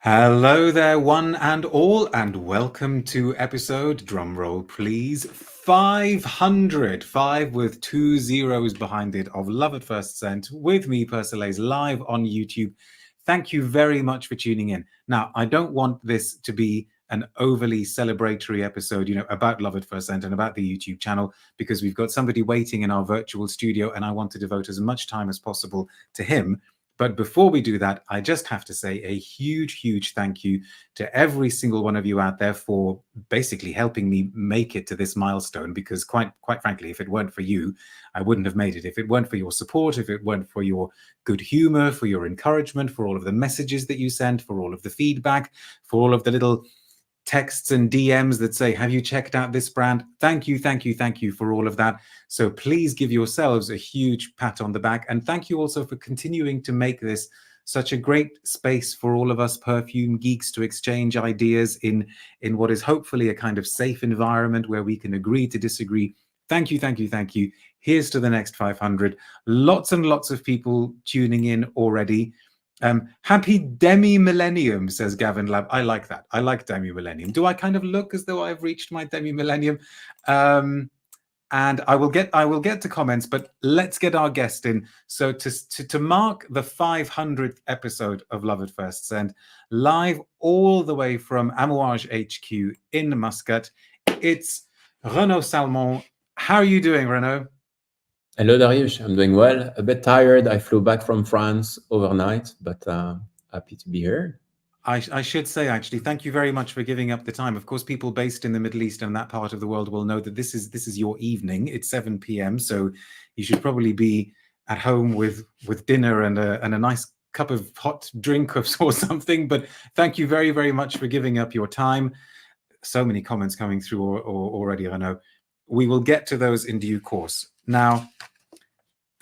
Hello there, one and all, and welcome to episode, drumroll please, 500, 5 with 2 zeros behind it, of Love at First Scent, with me, Persolaise, live on YouTube. Thank you very much for tuning in. Now, I don't want this to be an overly celebratory episode, about Love at First Scent and about the YouTube channel, because we've got somebody waiting in our virtual studio, and I want to devote as much time as possible to him. But before we do that, I just have to say a huge, huge thank you to every single one of you out there for basically helping me make it to this milestone, because quite frankly, if it weren't for you, I wouldn't have made it. If it weren't for your support, if it weren't for your good humor, for your encouragement, for all of the messages that you sent, for all of the feedback, for all of the little texts and DMs that say, have you checked out this brand? Thank you, thank you, thank you for all of that. So please give yourselves a huge pat on the back. And thank you also for continuing to make this such a great space for all of us perfume geeks to exchange ideas in what is hopefully a kind of safe environment where we can agree to disagree. Thank you, thank you, thank you. Here's to the next 500. Lots and lots of people tuning in already. Happy demi-millennium, says Gavin Lab. I like that. I like demi-millennium. Do I kind of look as though I've reached my demi-millennium? And I will get to comments, but let's get our guest in. So to mark the 500th episode of Love at First Scent, live all the way from Amouage HQ in Muscat, it's Renaud Salmon. How are you doing, Renaud? Hello, Darius. I'm doing well. A bit tired. I flew back from France overnight, but happy to be here. I should say, actually, thank you very much for giving up the time. Of course, people based in the Middle East and that part of the world will know that this is your evening. It's 7 p.m., so you should probably be at home with dinner and a nice cup of hot drink or something. But thank you very, very much for giving up your time. So many comments coming through already, Renaud. We will get to those in due course. Now,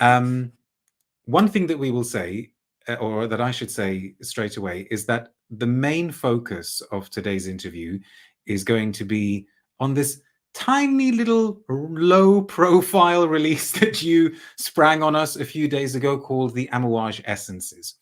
one thing that we will say, or that I should say straight away, is that the main focus of today's interview is going to be on this tiny little low-profile release that you sprang on us a few days ago called the Amouage Essences.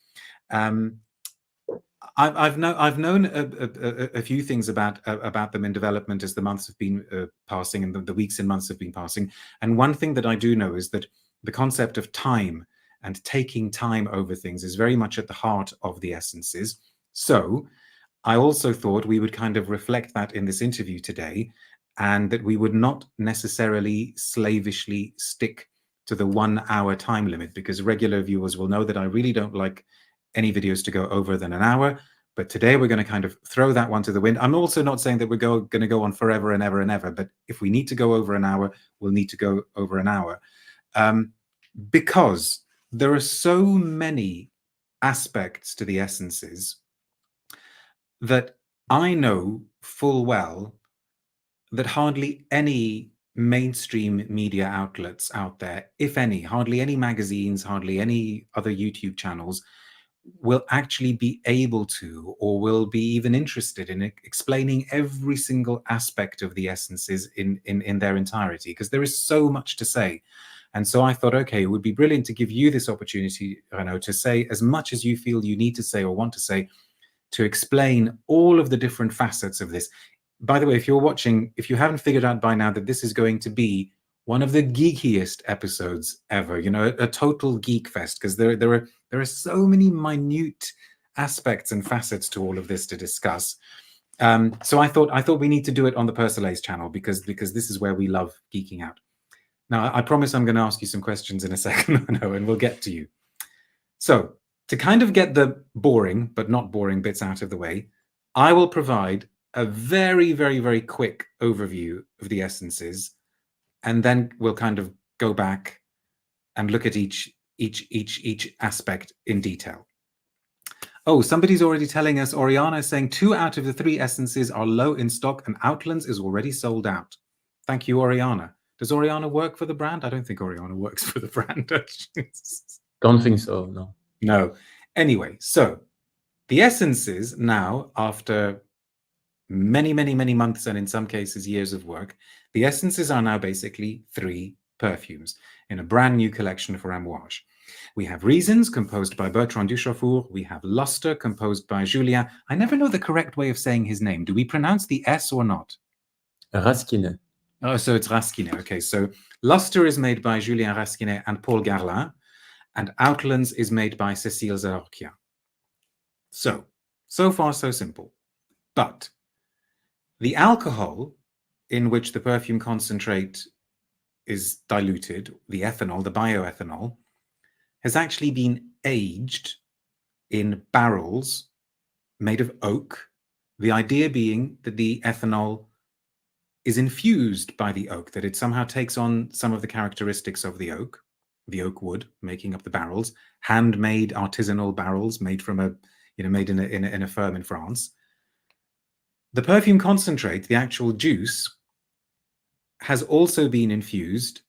I've known a few things about them in development as the months have been passing and the weeks and months have been passing. And one thing that I do know is that the concept of time and taking time over things is very much at the heart of the essences. So I also thought we would kind of reflect that in this interview today, and that we would not necessarily slavishly stick to the 1 hour time limit, because regular viewers will know that I really don't like any videos to go over than an hour. But today we're going to kind of throw that one to the wind. I'm also not saying that we're going to go on forever and ever and ever, but if we need to go over an hour, we'll need to go over an hour. Because there are so many aspects to the essences that I know full well that hardly any mainstream media outlets out there, if any, hardly any magazines, hardly any other YouTube channels will actually be able to, or will be even interested in explaining every single aspect of the essences in their entirety, because there is so much to say. And so I thought, okay, it would be brilliant to give you this opportunity, Renaud, to say as much as you feel you need to say or want to say, to explain all of the different facets of this. By the way, if you're watching, if you haven't figured out by now that this is going to be one of the geekiest episodes ever, a total geek fest, because there are so many minute aspects and facets to all of this to discuss. So I thought we need to do it on the Persolaise channel, because this is where we love geeking out. Now, I promise I'm going to ask you some questions in a second, and we'll get to you. So to kind of get the boring, but not boring bits out of the way, I will provide a very, very, very quick overview of the essences, and then we'll kind of go back and look at each aspect in detail. Oh, somebody's already telling us, Oriana is saying 2 out of the 3 essences are low in stock and Outlands is already sold out. Thank you, Oriana. Does Oriana work for the brand? I don't think Oriana works for the brand. Don't think so, no. No. Anyway, so the essences now, after many, many, many months and in some cases years of work, the essences are now basically 3 perfumes in a brand new collection for Amouage. We have Reasons, composed by Bertrand Duchaufour. We have Lustre, composed by Julien. I never know the correct way of saying his name. Do we pronounce the S or not? Rasquinet. Oh, so it's Rasquinet. Okay, so Lustre is made by Julien Rasquinet and Paul Guerlain, and Outlands is made by Cecile Zarokian. So far so simple. But the alcohol in which the perfume concentrate is diluted, the ethanol, the bioethanol, has actually been aged in barrels made of oak, the idea being that the ethanol is infused by the oak, that it somehow takes on some of the characteristics of the oak wood making up the barrels, handmade artisanal barrels made from made in a firm in France. The perfume concentrate, the actual juice, has also been infused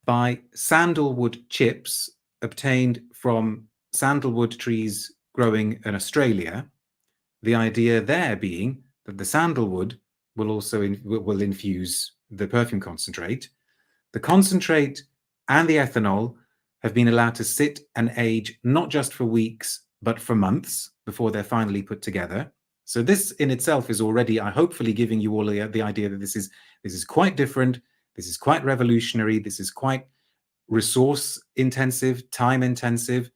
by sandalwood chips obtained from sandalwood trees growing in Australia. The idea there being that the sandalwood will also will infuse the perfume concentrate. The concentrate and the ethanol have been allowed to sit and age not just for weeks, but for months before they're finally put together. So this in itself is already, hopefully, giving you all the idea that this is quite different. This is quite revolutionary. This is quite resource intensive, time intensive.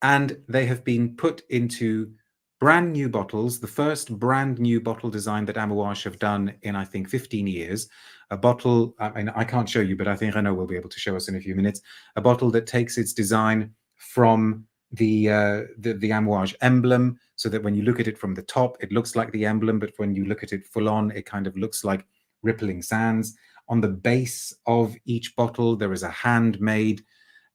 And they have been put into brand new bottles, the first brand new bottle design that Amouage have done in, I think, 15 years. A bottle, I can't show you, but I think Renaud will be able to show us in a few minutes. A bottle that takes its design from the Amouage emblem, so that when you look at it from the top, it looks like the emblem, but when you look at it full on, it kind of looks like rippling sands. On the base of each bottle, there is a handmade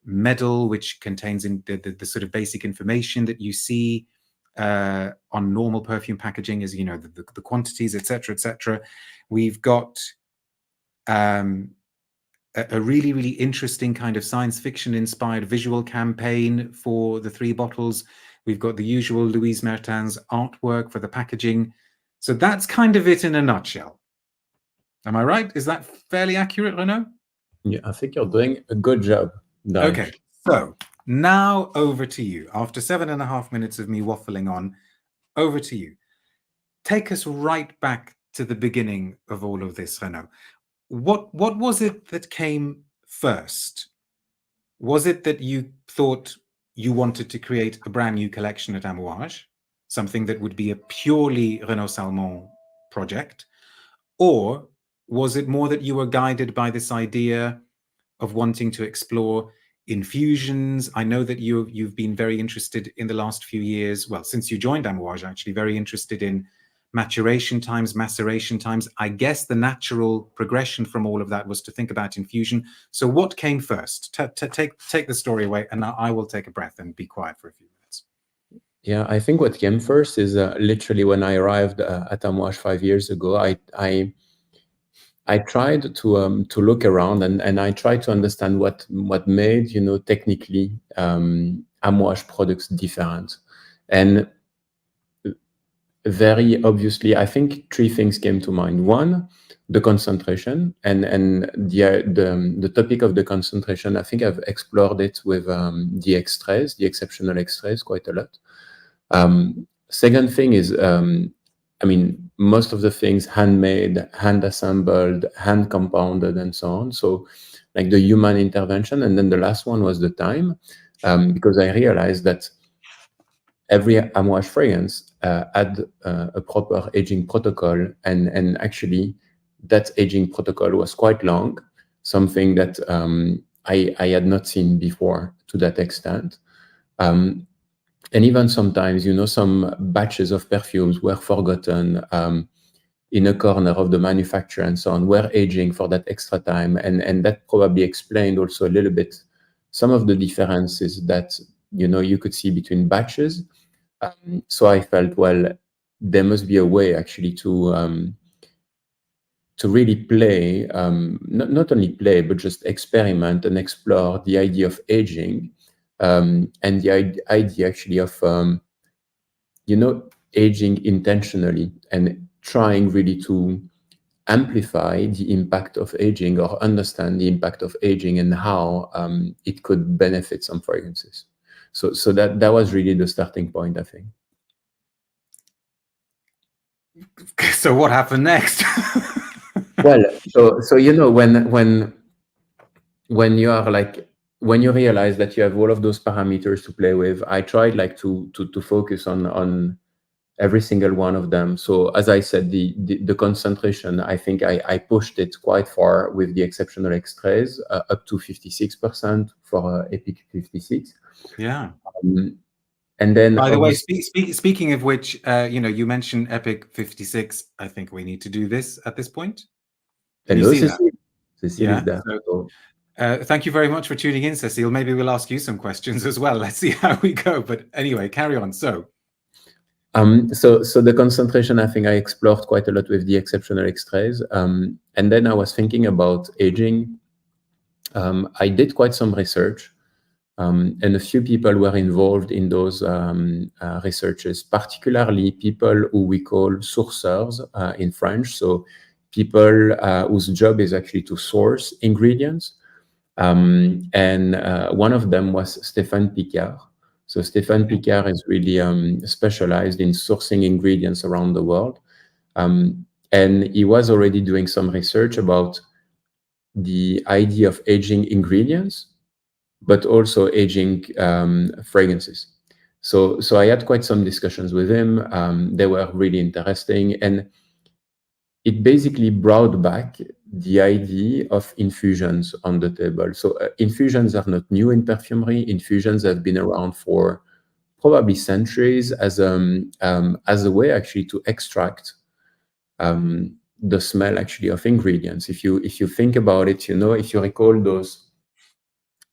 medal which contains the sort of basic information that you see on normal perfume packaging, as the quantities, etc. We've got a really interesting kind of science fiction inspired visual campaign for the three bottles. We've got the usual Louise Mertin's artwork for the packaging. So that's kind of it in a nutshell. Am I right? Is that fairly accurate, Renaud? Yeah, I think you're doing a good job, Dash. Okay, so now over to you. After 7.5 minutes of me waffling on, over to you. Take us right back to the beginning of all of this, Renaud. What was it that came first? Was it that you thought you wanted to create a brand new collection at Amouage, something that would be a purely Renaud Salmon project? Or was it more that you were guided by this idea of wanting to explore infusions? I know that you've been very interested in the last few years, well, since you joined Amouage, actually, very interested in maturation times, maceration times. I guess the natural progression from all of that was to think about infusion. So what came first? Take the story away, and I will take a breath and be quiet for a few minutes. Yeah, I think what came first is literally when I arrived at Amouage 5 years ago, I tried to look around and I tried to understand what made, technically Amouage products different. And very obviously, I think three things came to mind. One, the concentration, and the topic of the concentration. I think I've explored it with the extraits, the exceptional extraits, quite a lot. Second thing is, most of the things handmade, hand assembled, hand compounded, and so on. So, like the human intervention, and then the last one was the time, because I realized that every Amouage fragrance had a proper aging protocol, and actually that aging protocol was quite long, something that I had not seen before to that extent. And even sometimes, some batches of perfumes were forgotten in a corner of the manufacturer and so on, were aging for that extra time. And that probably explained also a little bit some of the differences that, you could see between batches. So I felt, well, there must be a way actually to really play, not only play, but just experiment and explore the idea of aging, and the idea actually of, aging intentionally and trying really to amplify the impact of aging or understand the impact of aging and how it could benefit some fragrances. So that was really the starting point, I think. So what happened next? Well, so you know, when you are like, when you realize that you have all of those parameters to play with, I tried like to focus on every single one of them. So as I said, the concentration, I think I pushed it quite far with the exceptional extraits, up to 56% for Epic 56. Yeah. And then By the way, obviously, speaking of which, you mentioned Epic 56. I think we need to do this at this point. Can you hello, see that? Cecile. Cecile Yeah. is there. So, thank you very much for tuning in, Cecile. Maybe we'll ask you some questions as well. Let's see how we go. But anyway, carry on. So the concentration, I think I explored quite a lot with the exceptional extraits. And then I was thinking about aging. I did quite some research, and a few people were involved in those researches, particularly people who we call sourceurs in French. So people whose job is actually to source ingredients. And one of them was Stéphane Picard. So Stéphane Picard is really specialized in sourcing ingredients around the world. And he was already doing some research about the idea of aging ingredients, but also aging fragrances. So I had quite some discussions with him. They were really interesting. And it basically brought back the idea of infusions on the table. So infusions are not new in perfumery. Infusions have been around for probably centuries as a way actually to extract the smell actually of ingredients. If you think about it, you know, if you recall those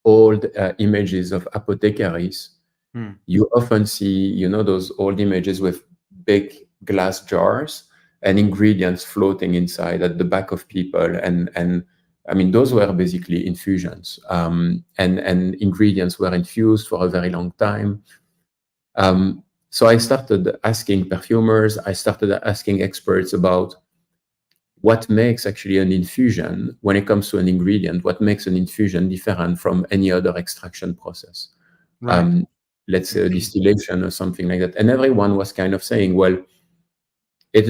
old images of apothecaries, you often see, you know, those old images with big glass jars and ingredients floating inside at the back of people. And I mean, those were basically infusions, and ingredients were infused for a very long time. So I started asking perfumers, I started asking experts about what makes actually an infusion, when it comes to an ingredient, what makes an infusion different from any other extraction process. right. Let's say a distillation or something like that. And everyone was kind of saying, well, it's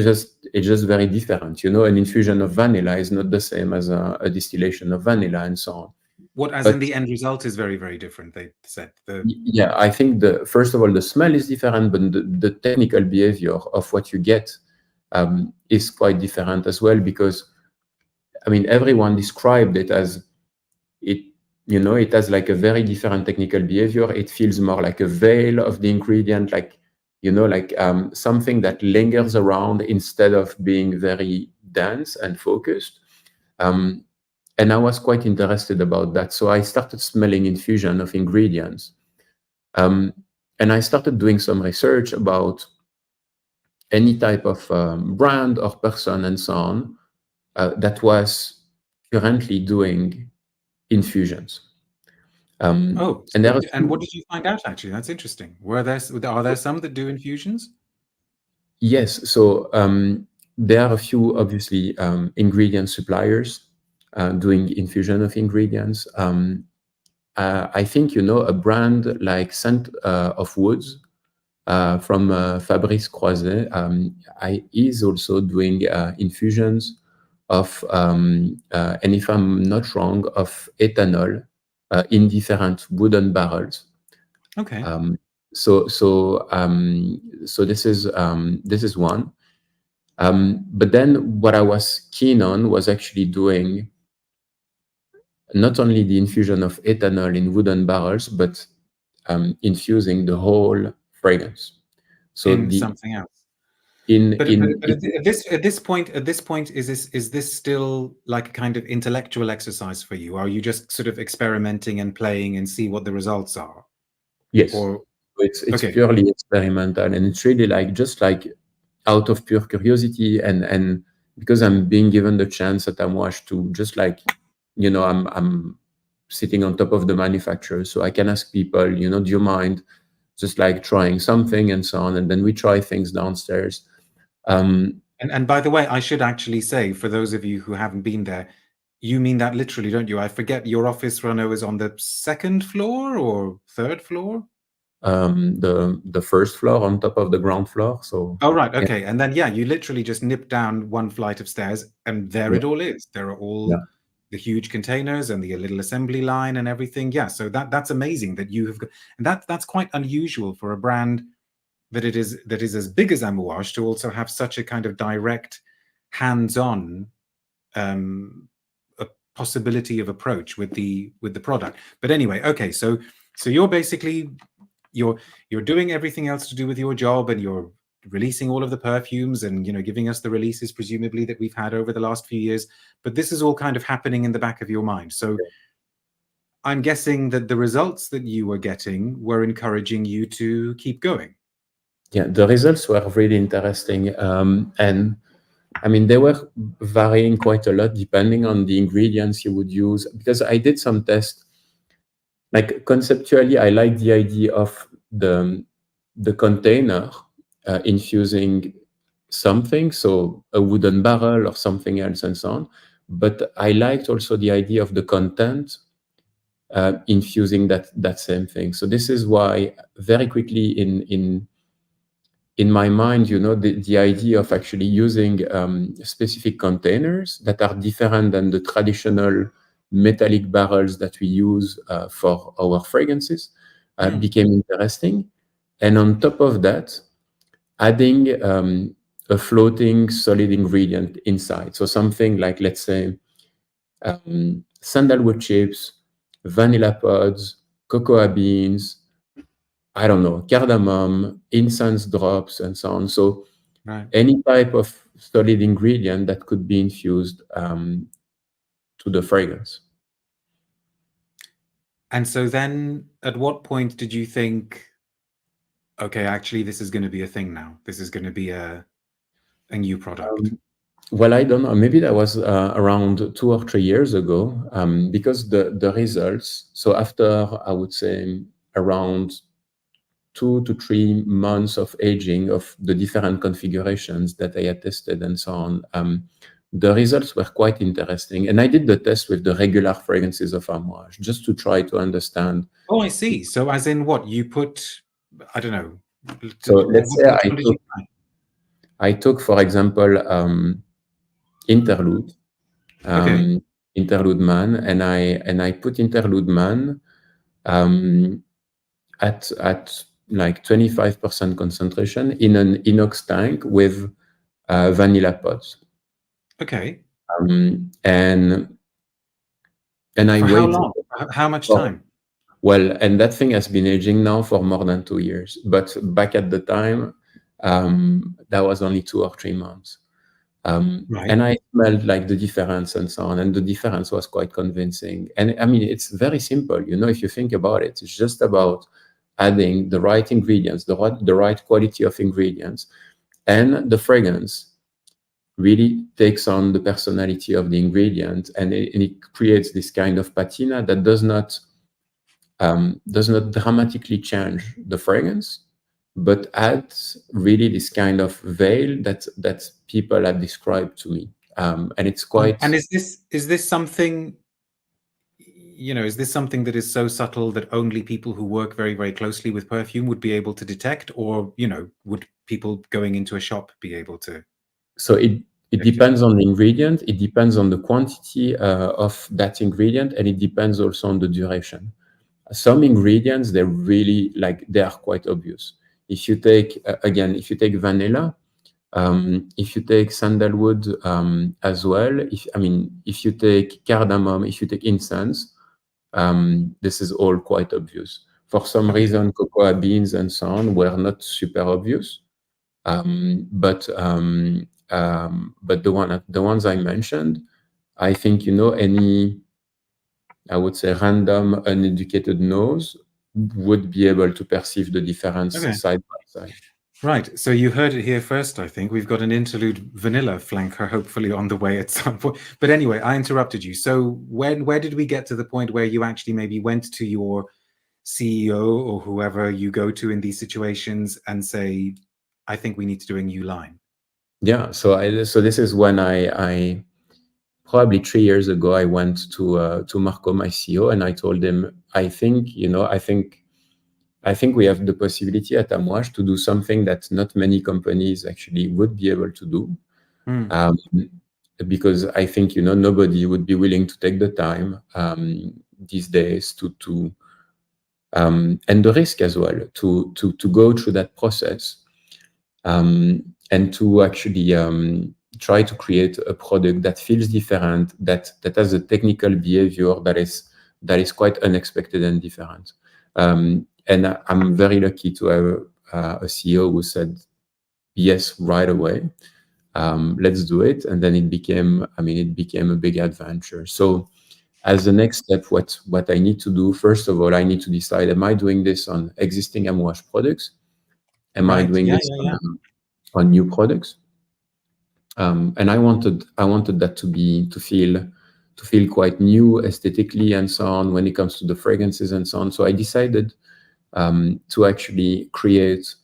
just very different. You know, an infusion of vanilla is not the same as a distillation of vanilla and so on. What, as But in the end result is very, very different, they said. yeah, I think first of all, the smell is different, but the technical behavior of what you get is quite different as well, because I mean, everyone described it as it has like a very different technical behavior. It feels more like a veil of the ingredient, like, like something that lingers around instead of being very dense and focused. And I was quite interested about that. So I started smelling infusion of ingredients. And I started doing some research about any type of brand or person and so on that was currently doing infusions. And And what did you find out, actually? That's interesting. Are there some that do infusions? yes, so there are a few, obviously, ingredient suppliers doing infusion of ingredients. I think a brand like Scent of Woods from Fabrice Croiset is also doing infusions of, and if I'm not wrong, of ethanol in different wooden barrels. Okay. So this is one. But then what I was keen on was actually doing not only the infusion of ethanol in wooden barrels, but infusing the whole fragrance. So in something else. But at this point, is this still like a kind of intellectual exercise for you? Are you just sort of experimenting and playing and see what the results are? Yes, Or it's okay. purely experimental, and it's really just out of pure curiosity, and because I'm being given the chance at Amouage to just I'm sitting on top of the manufacturer, so I can ask people, do you mind just trying something and so on, and then we try things downstairs. And And by the way, I should actually say, for those of you who haven't been there, you mean that literally, don't you? I forget, your office, Renaud, is on the second floor or third floor? The first floor on top of the ground floor. So Oh, right. yeah, Okay. And then, yeah, you literally just nip down one flight of stairs and there yeah, it all is. There are all yeah. the huge containers and the little assembly line and everything. Yeah. So that's amazing that you have got, and that's quite unusual for a brand that is as big as Amouage to also have such a kind of direct, hands-on a possibility of approach with the product. But anyway, okay, so you're basically you're doing everything else to do with your job, and you're releasing all of the perfumes and giving us the releases presumably that we've had over the last few years, but this is all kind of happening in the back of your mind. So I'm guessing that the results that you were getting were encouraging you to keep going. Yeah, the results were really interesting. And I mean, they were varying quite a lot depending on the ingredients you would use, because I did some tests. Like conceptually, I like the idea of the container infusing something, so a wooden barrel or something else and so on. But I liked also the idea of the content infusing that same thing. So this is why very quickly in my mind, the idea of actually using specific containers that are different than the traditional metallic barrels that we use for our fragrances became interesting. And on top of that, adding a floating solid ingredient inside. So something like, let's say, sandalwood chips, vanilla pods, cocoa beans, I don't know, cardamom, incense drops, and so on. So Right. any type of solid ingredient that could be infused to the fragrance. And so then at what point did you think, okay, actually this is going to be a thing now, this is going to be a new product? Well, I don't know. Maybe that was around 2 or 3 years ago, because the results. So after, I would say, around 2 to 3 months of aging of the different configurations that I had tested and so on, the results were quite interesting. And I did the test with the regular fragrances of Amouage just to try to understand. Oh, I see. So as in what you put, I don't know. So let's say Which one did you try? I took, for example, Interlude, Okay. Interlude Man, and I put Interlude Man um, at like 25% concentration in an inox tank with vanilla pods. Okay. And I For how waited long? How much for, time? well, and that thing has been aging now for more than 2 years. But back at the time, that was only 2 or 3 months. Right. And I smelled like the difference and so on, and the difference was quite convincing. And I mean, it's very simple, if you think about it. It's just about adding the right ingredients, the right quality of ingredients, and the fragrance really takes on the personality of the ingredient, and it creates this kind of patina that does not dramatically change the fragrance, but adds really this kind of veil that people have described to me. And it's quite. And is this something, is this something that is so subtle that only people who work very, very closely with perfume would be able to detect? Or, would people going into a shop be able to So it detect it? depends on the ingredient, it depends on the quantity of that ingredient, and it depends also on the duration. Some ingredients, they are quite obvious. If you take, again, if you take vanilla, if you take sandalwood as well, if you take cardamom, if you take incense, this is all quite obvious. For some Okay. reason, cocoa beans and so on were not super obvious. But the ones I mentioned, I think, any, I would say, random, uneducated nose would be able to perceive the difference Okay. side by side. Right. So you heard it here first, I think. We've got an interlude vanilla flanker hopefully on the way at some point. But anyway, I interrupted you. So where did we get to the point where you actually maybe went to your CEO or whoever you go to in these situations and say, I think we need to do a new line? Yeah. So this is when I probably 3 years ago, I went to Marco, my CEO, and I told him, I think we have the possibility at Amouage to do something that not many companies actually would be able to do. Mm. Um, because I think, nobody would be willing to take the time these days to and the risk as well to go through that process, and to actually try to create a product that feels different, that has a technical behavior that is quite unexpected and different. And I'm very lucky to have a CEO who said yes right away. Let's do it. And then it became a big adventure. So as the next step, what I need to do, first of all, I need to decide, am I doing this on existing Amouage products? Am I Right. doing Yeah, this yeah, yeah. on new products? And I wanted that to feel quite new aesthetically and so on when it comes to the fragrances and so on. So I decided to actually create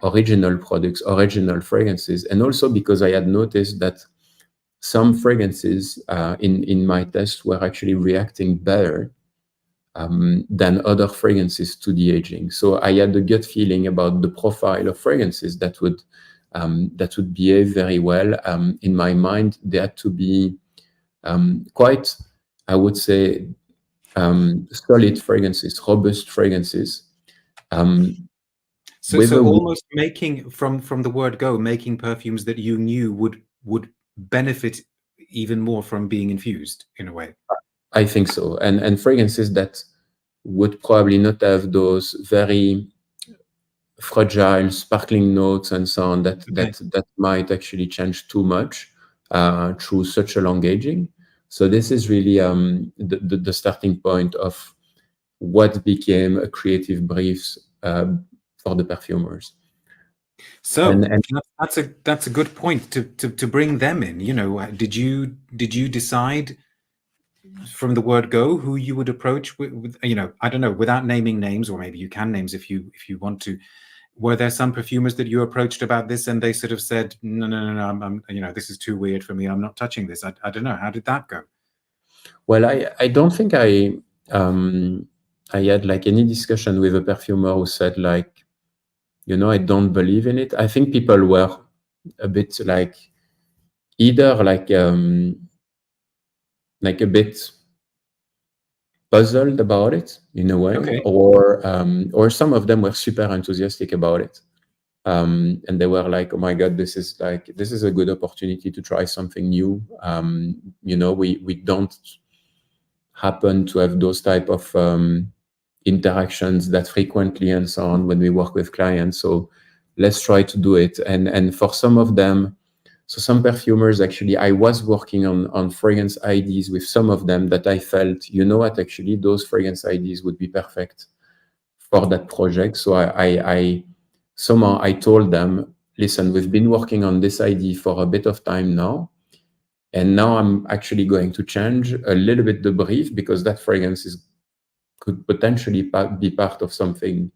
original products, original fragrances, and also because I had noticed that some fragrances in my test were actually reacting better than other fragrances to the aging. So I had a gut feeling about the profile of fragrances that would behave very well. In my mind, they had to be quite, I would say, solid fragrances, robust fragrances. Um, with So a almost making from the word go, making perfumes that you knew would benefit even more from being infused in a way. I think so, and fragrances that would probably not have those very fragile, sparkling notes and so on that Okay. that that might actually change too much through such a long aging. So this is really the starting point of what became a creative briefs for the perfumers. So And that's a good point to bring them in. Did you decide from the word go who you would approach with I don't know, without naming names, or maybe you can names if you want to. Were there some perfumers that you approached about this and they sort of said, no, no, no, no, this is too weird for me, I'm not touching this? I don't know. How did that go? well, I don't think I had like any discussion with a perfumer who said like, I don't believe in it. I think people were a bit like either like a bit puzzled about it in a way, Okay. or some of them were super enthusiastic about it, and they were like, "Oh my god, this is a good opportunity to try something new." We don't happen to have those type of interactions that frequently and so on when we work with clients. So let's try to do it. And for some of them, so some perfumers actually, I was working on fragrance IDs with some of them that I felt, you know what, actually those fragrance IDs would be perfect for that project. So I somehow I told them, listen, we've been working on this ID for a bit of time now. And now I'm actually going to change a little bit the brief because that fragrance could potentially be part of something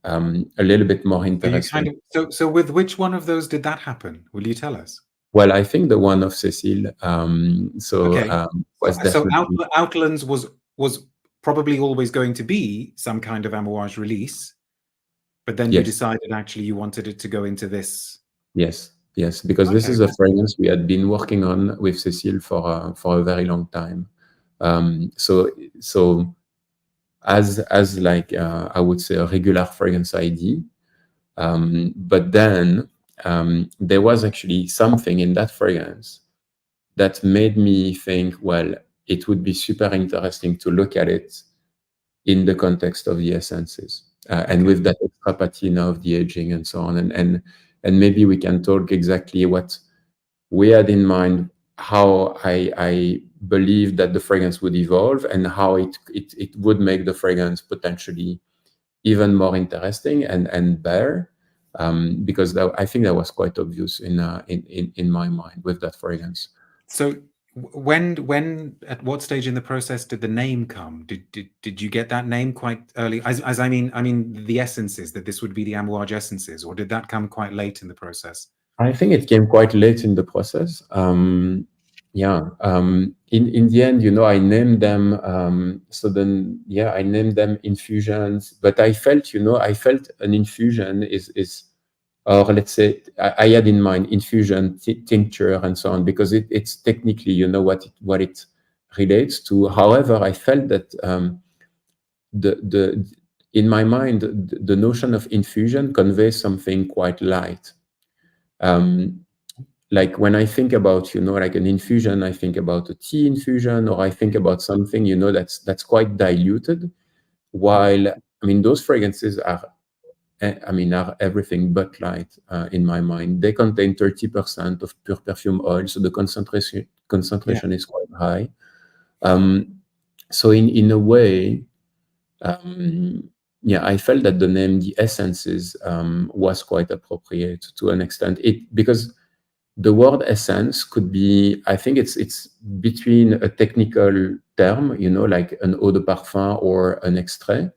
a little bit more So you interesting. kind of so with which one of those did that happen? Will you tell us? Well, I think the one of Cecile Okay. So, was so definitely Outlands was probably always going to be some kind of Amouage release, but then you yes, decided actually you wanted it to go into this. yes, because this Okay, is a fascinating. fragrance we had been working on with Cecile for a very long time. So as like I would say a regular fragrance ID, but then there was actually something in that fragrance that made me think, well, it would be super interesting to look at it in the context of the essences, and Okay. with that extra patina of the aging and so on. And maybe we can talk exactly what we had in mind, how I believe that the fragrance would evolve, and how it would make the fragrance potentially even more interesting and better. Because I think that was quite obvious in my mind with that fragrance. So when at what stage in the process did the name come? Did you get that name quite early? As I mean the essences, that this would be the Amouage Essences, or did that come quite late in the process? I think it came quite late in the process. In the end, I named them. I named them infusions. But I felt an infusion is, or let's say, I had in mind infusion, tincture, and so on, because it's technically, what it relates to. However, I felt that the in my mind, the notion of infusion conveys something quite light. Like when I think about, like an infusion, I think about a tea infusion, or I think about something, that's quite diluted. While, those fragrances are everything but light in my mind. They contain 30% of pure perfume oil, so the concentration is quite high. So in a way, I felt that the name the Essences was quite appropriate to an extent. Because the word essence could be, I think it's between a technical term, like an eau de parfum or an extrait,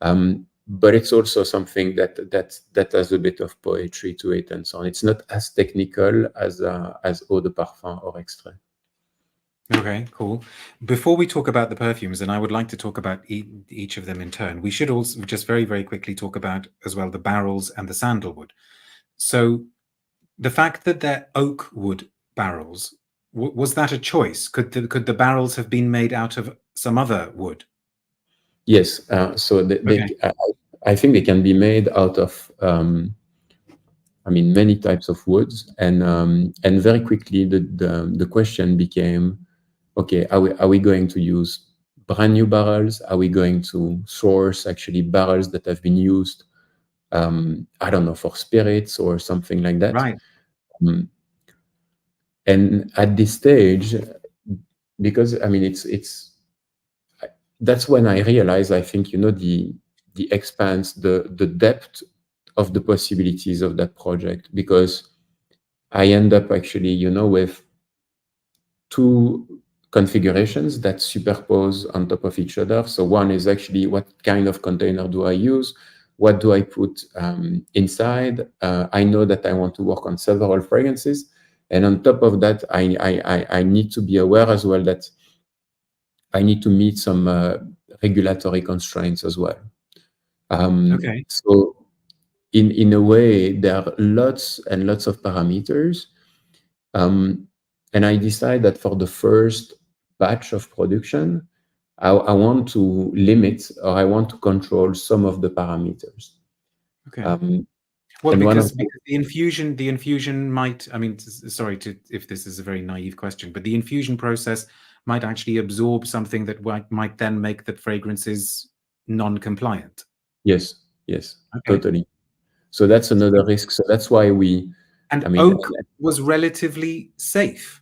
but it's also something that has a bit of poetry to it and so on. It's not as technical as eau de parfum or extrait. Okay, cool. Before we talk about the perfumes, and I would like to talk about each of them in turn, we should also just very, very quickly talk about as well the barrels and the sandalwood. So the fact that they're oak wood barrels, was that a choice? Could the barrels have been made out of some other wood? Yes. So I think they can be made out of many types of woods, and very quickly the question became, okay, are we going to use brand new barrels? Are we going to source actually barrels that have been used, I don't know, for spirits or something like that? Right. And at this stage, because that's when I realized, I think, the expanse, the depth of the possibilities of that project, because I end up actually, with two configurations that superpose on top of each other. So one is actually, what kind of container do I use? What do I put inside? I know that I want to work on several fragrances. And on top of that, I need to be aware as well that I need to meet some regulatory constraints as well. Okay. So in a way, there are lots and lots of parameters. And I decided that for the first batch of production, I want to limit, or I want to control some of the parameters. Okay. Well, because the infusion might, sorry if this is a very naive question, but the infusion process might actually absorb something that might then make the fragrances non-compliant. Yes, totally. So that's another risk. So that's why oak was relatively safe.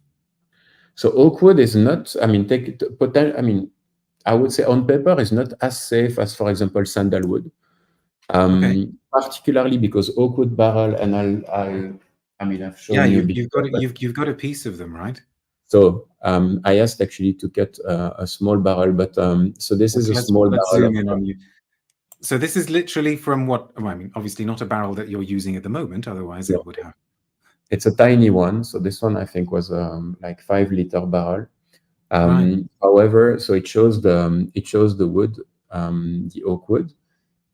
So oak wood is not, I would say on paper is not as safe as, for example, sandalwood. Particularly because oak wood barrel, and I've shown you before. You've got a piece of them, right? So I asked actually to get a small barrel, but so this is a small barrel. Zoom in on you. So this is literally from what, obviously not a barrel that you're using at the moment, otherwise it would have. It's a tiny one. So this one I think was like 5-liter barrel. However, so it shows the wood, the oak wood.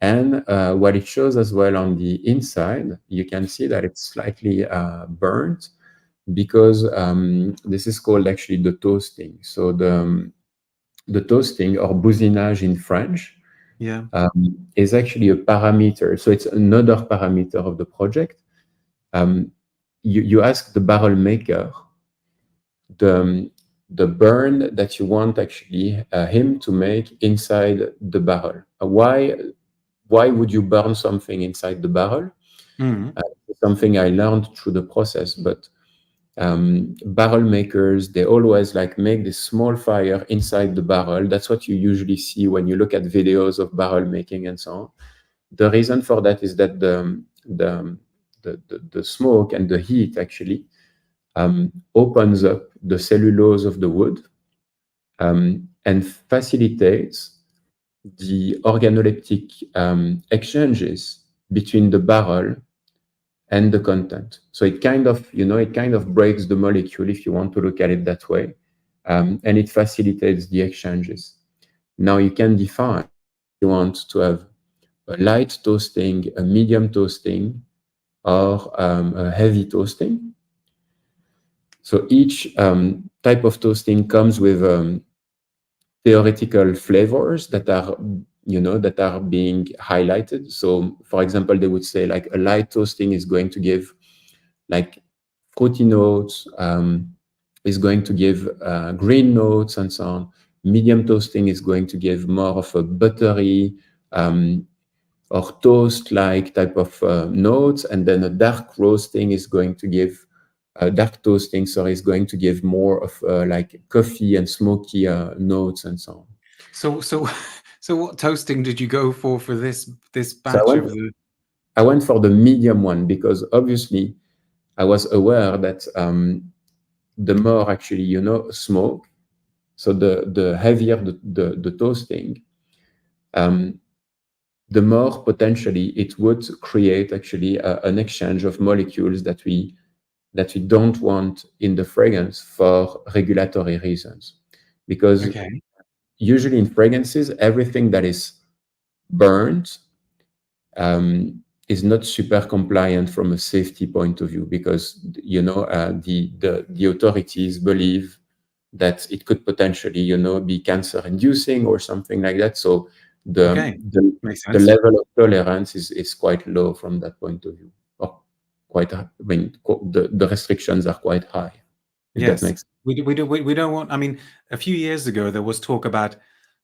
And what it shows as well on the inside, you can see that it's slightly burnt, because this is called actually the toasting. So the toasting, or bousinage in French, is actually a parameter. So it's another parameter of the project. You ask the barrel maker the burn that you want actually him to make inside the barrel. Why would you burn something inside the barrel? Something I learned through the process, but barrel makers, they always make this small fire inside the barrel. That's what you usually see when you look at videos of barrel making and so on. The reason for that is that the smoke and the heat actually opens up the cellulose of the wood and facilitates the organoleptic exchanges between the barrel and the content. So it kind of, it kind of breaks the molecule, if you want to look at it that way, and it facilitates the exchanges. Now you can define if you want to have a light toasting, a medium toasting, or a heavy toasting. So each type of toasting comes with theoretical flavors that are, that are being highlighted. So, for example, they would say like a light toasting is going to give like fruity notes, is going to give green notes, and so on. Medium toasting is going to give more of a buttery or toast-like type of notes, and then a dark roasting is going to give dark toasting, sorry, is going to give more of like coffee and smoky notes, and so on. So what toasting did you go for this batch of the? I went for the medium one because obviously I was aware that the more actually smoke, so the heavier the toasting, the more potentially it would create actually an exchange of molecules that we don't want in the fragrance for regulatory reasons. Because usually in fragrances, everything that is burnt is not super compliant from a safety point of view, because the authorities believe that it could potentially be cancer inducing or something like that. So the level of tolerance is quite low from that point of view, or quite, I mean, the restrictions are quite high. Yes, that makes sense. We don't want. I mean, a few years ago there was talk about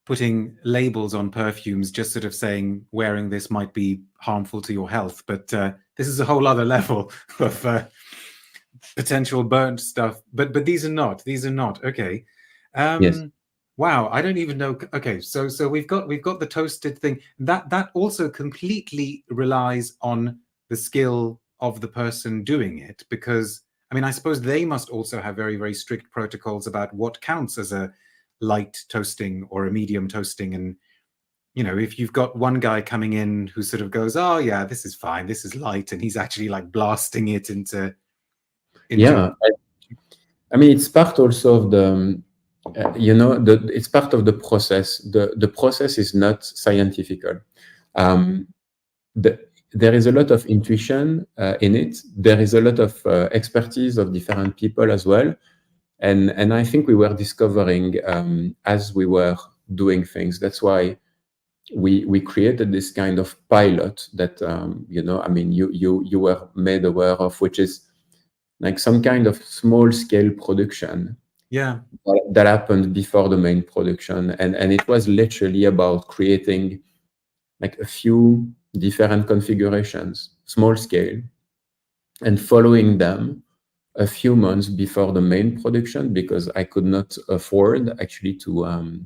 putting labels on perfumes, just sort of saying wearing this might be harmful to your health. But this is a whole other level of potential burnt stuff. But these are not. These are not. Okay. Yes. Wow, I don't even know. Okay, so we've got the toasted thing. That also completely relies on the skill of the person doing it, because I mean, I suppose they must also have very, very strict protocols about what counts as a light toasting or a medium toasting. And if you've got one guy coming in who sort of goes, oh yeah, this is fine, this is light, and he's actually like blasting it into yeah, I mean, it's part also of the it's part of the process. The process is not scientific. There is a lot of intuition in it. There is a lot of expertise of different people as well. And I think we were discovering as we were doing things. That's why we created this kind of pilot that, I mean, you were made aware of, which is like some kind of small scale production. Yeah. That happened before the main production. And it was literally about creating like a few different configurations, small scale, and following them a few months before the main production, because I could not afford actually to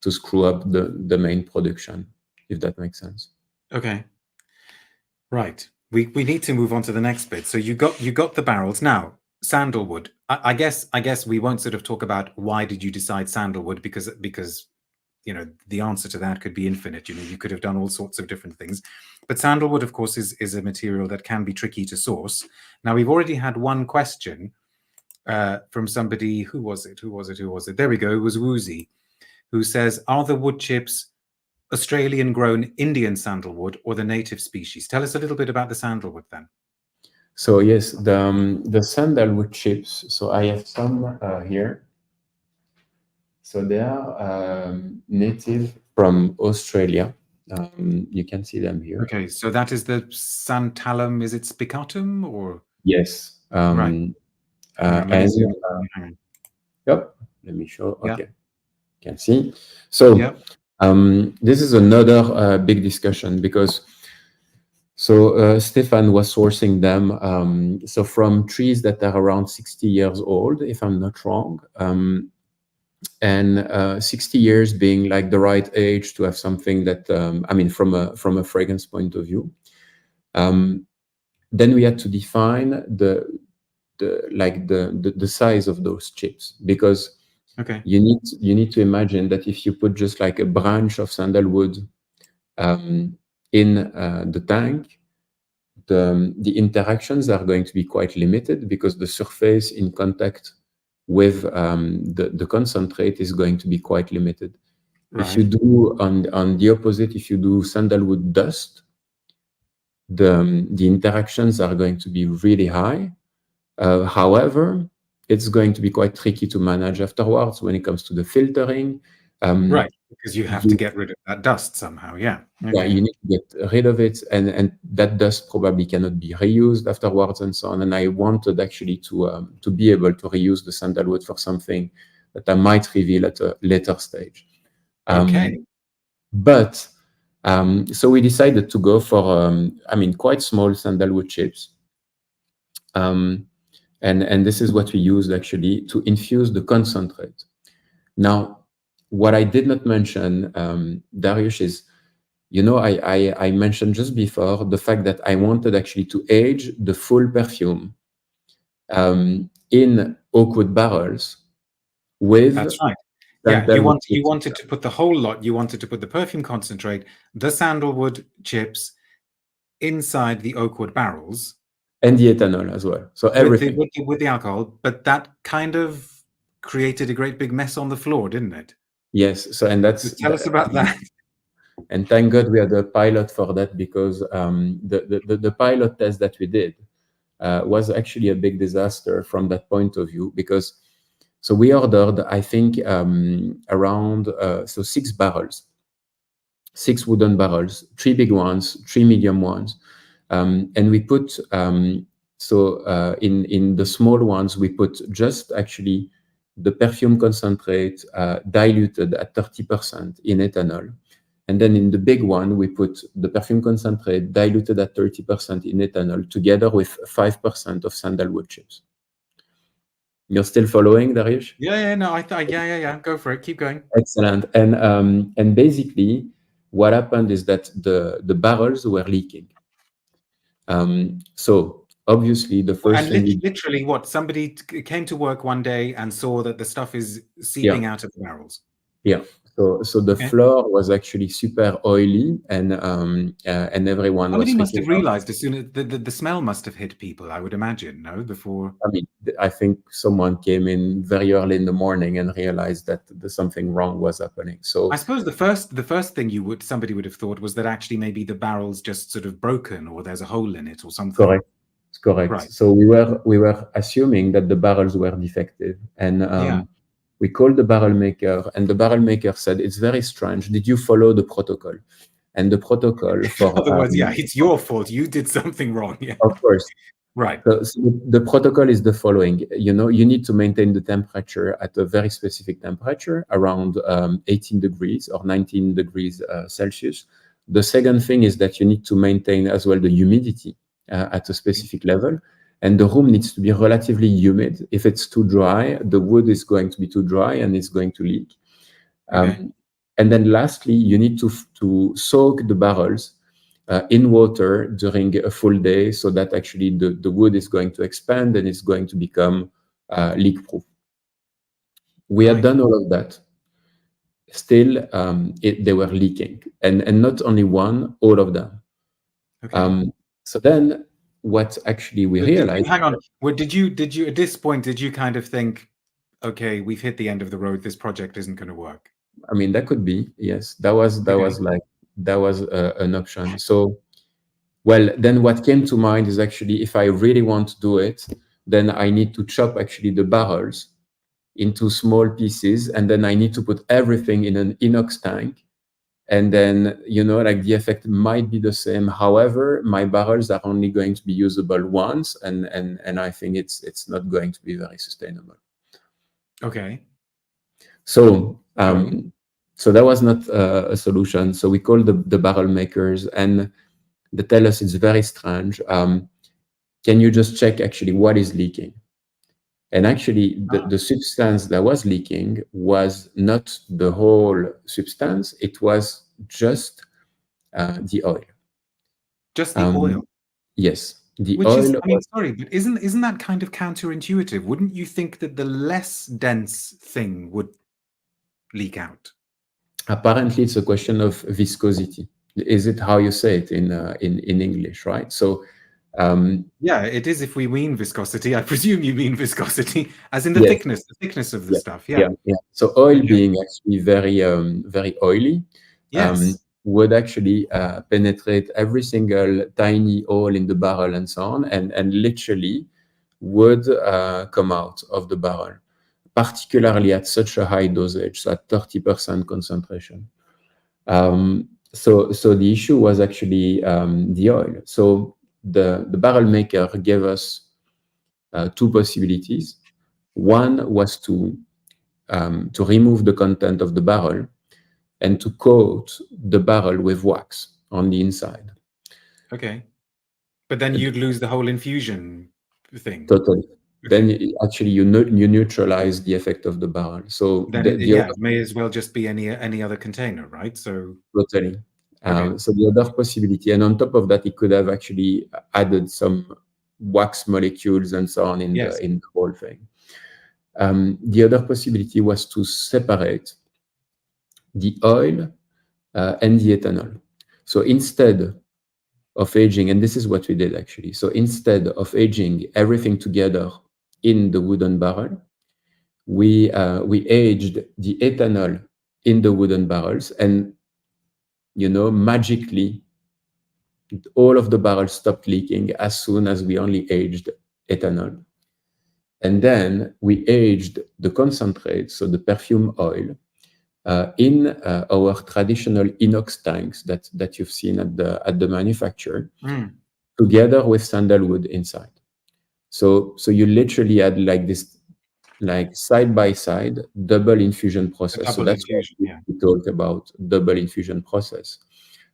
screw up the main production, if that makes sense. Okay. Right. We need to move on to the next bit. So you got the barrels. Now, sandalwood. I guess we won't sort of talk about why did you decide sandalwood, because the answer to that could be infinite. You could have done all sorts of different things. But sandalwood, of course, is a material that can be tricky to source. Now, we've already had one question from somebody. Who was it? There we go. It was Woozy, who says, are the wood chips Australian-grown Indian sandalwood or the native species? Tell us a little bit about the sandalwood then. So yes, the sandalwood chips. So I have some here. So they are native from Australia. You can see them here. Okay, so that is the Santalum. Is it spicatum or? Yes. Right. Yep. Let me show. Okay. You can see. So this is another big discussion, because Stefan was sourcing them so from trees that are around 60 years old, if I'm not wrong. And 60 years being like the right age to have something that, I mean, from a fragrance point of view. Then we had to define the size of those chips, because you need to imagine that if you put just like a branch of sandalwood in the tank, the interactions are going to be quite limited because the surface in contact with the concentrate is going to be quite limited. Right. If you do on the opposite, if you do sandalwood dust, the interactions are going to be really high. However, it's going to be quite tricky to manage afterwards when it comes to the filtering. Right, because you have to You, get rid of that dust somehow. Yeah. yeah, Okay. you need to get rid of it, and that dust probably cannot be reused afterwards and so on. And I wanted actually to be able to reuse the sandalwood for something that I might reveal at a later stage. Okay. But so we decided to go for quite small sandalwood chips. And this is what we used actually to infuse the concentrate. Now, what I did not mention, Darius, is, I mentioned just before the fact that I wanted actually to age the full perfume in oak wood barrels with That's right. Yeah, sandalwood you chips. wanted to put the whole lot. You wanted to put the perfume concentrate, the sandalwood chips inside the oak wood barrels, And the ethanol as well. So everything. with the alcohol, but that kind of created a great big mess on the floor, didn't it? Yes. So, and So tell us about that. And thank God we had a pilot for that, because the pilot test that we did was actually a big disaster from that point of view, because so we ordered, I think, around 6 barrels, 6 wooden barrels, 3 big ones, 3 medium ones, and we put in the small ones we put just actually the perfume concentrate diluted at 30% in ethanol. And then in the big one, we put the perfume concentrate diluted at 30% in ethanol together with 5% of sandalwood chips. You're still following, Darius? Yeah. No, I thought. Yeah. Go for it. Keep going. Excellent. And basically, what happened is that the barrels were leaking. So obviously, the first And thing literally, what, somebody came to work one day and saw that the stuff is seeping out of the barrels. Yeah. So the floor was actually super oily, and everyone Somebody was must freaking have out. realized as soon as the smell must have hit people, I would imagine, no? Before. I mean, I think someone came in very early in the morning and realized that something wrong was happening. So I suppose the first thing somebody would have thought was that actually maybe the barrel's just sort of broken, or there's a hole in it or something. correct. Right. So we were assuming that the barrels were defective, and we called the barrel maker, and the barrel maker said, "It's very strange. Did you follow the protocol?" And the protocol for otherwise, it's your fault. You did something wrong. Yeah. Of course. Right. So the protocol is the following. You need to maintain the temperature at a very specific temperature, around 18 degrees or 19 degrees Celsius. The second thing is that you need to maintain as well the humidity at a specific level. And the room needs to be relatively humid. If it's too dry, the wood is going to be too dry and it's going to leak. Okay. And then lastly, you need to soak the barrels in water during a full day, so that actually the wood is going to expand and it's going to become leak-proof. We had done all of that. Still, they were leaking, and not only one, all of them. Okay. So then, what actually we realized? Hang on. Did you at this point? Did you kind of think, okay, we've hit the end of the road. This project isn't going to work? I mean, that could be, yes. That was an option. So, well, then what came to mind is actually, if I really want to do it, then I need to chop actually the barrels into small pieces, and then I need to put everything in an inox tank. And then, the effect might be the same. However, my barrels are only going to be usable once, and I think it's not going to be very sustainable. Okay. So that was not a solution. So we called the barrel makers, and they tell us it's very strange. Can you just check actually what is leaking? And actually, the substance that was leaking was not the whole substance. It was just the oil. Just the oil? Yes. The Which oil. sorry, but isn't that kind of counterintuitive? Wouldn't you think that the less dense thing would leak out? Apparently, it's a question of viscosity. Is it how you say it in English, right? So Yeah, it is. If we mean viscosity, I presume you mean viscosity, as in the Yes. thickness of the stuff. Yeah. Yeah. So oil Okay. being actually very oily, Yes. would actually penetrate every single tiny hole in the barrel and so on, and literally would come out of the barrel, particularly at such a high dosage, so at 30% concentration. So the issue was actually the oil. So the barrel maker gave us two possibilities. One was to remove the content of the barrel and to coat the barrel with wax on the inside. Okay. But then you'd lose the whole infusion thing. Totally. Okay. Then actually you neutralize the effect of the barrel. So Then it may as well just be any other container, right? So totally. okay. So the other possibility, and on top of that, it could have actually added some wax molecules and so on in Yes. the whole thing. The other possibility was to separate the oil and the ethanol. So instead of aging, and this is what we did actually. So instead of aging everything together in the wooden barrel, we aged the ethanol in the wooden barrels, and magically all of the barrels stopped leaking as soon as we only aged ethanol. And then we aged the concentrate, so the perfume oil, in our traditional inox tanks that you've seen at the manufacturer, together with sandalwood inside. So you literally had like this, like side by side, double infusion process. So Double that's why infusion. Yeah. we talk about double infusion process.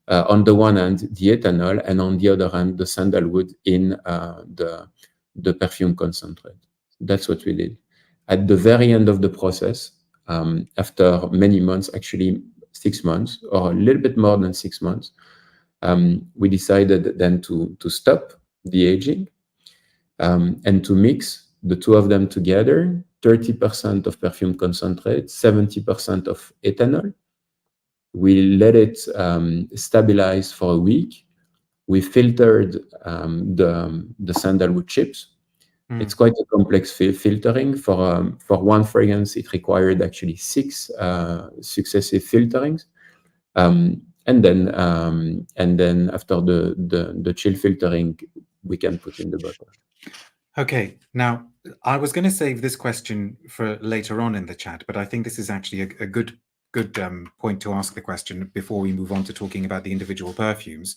On the one hand, the ethanol, and on the other hand, the sandalwood in the perfume concentrate. That's what we did. At the very end of the process, after many months, actually 6 months or a little bit more than 6 months, we decided then to stop the aging and to mix the two of them together, 30% of perfume concentrate, 70% of ethanol. We let it stabilize for a week. We filtered the sandalwood chips. It's quite a complex filtering. For one fragrance, it required actually 6 successive filterings. And then after the chill filtering, we can put in the bottle. Okay. Now, I was going to save this question for later on in the chat, but I think this is actually a good point to ask the question before we move on to talking about the individual perfumes.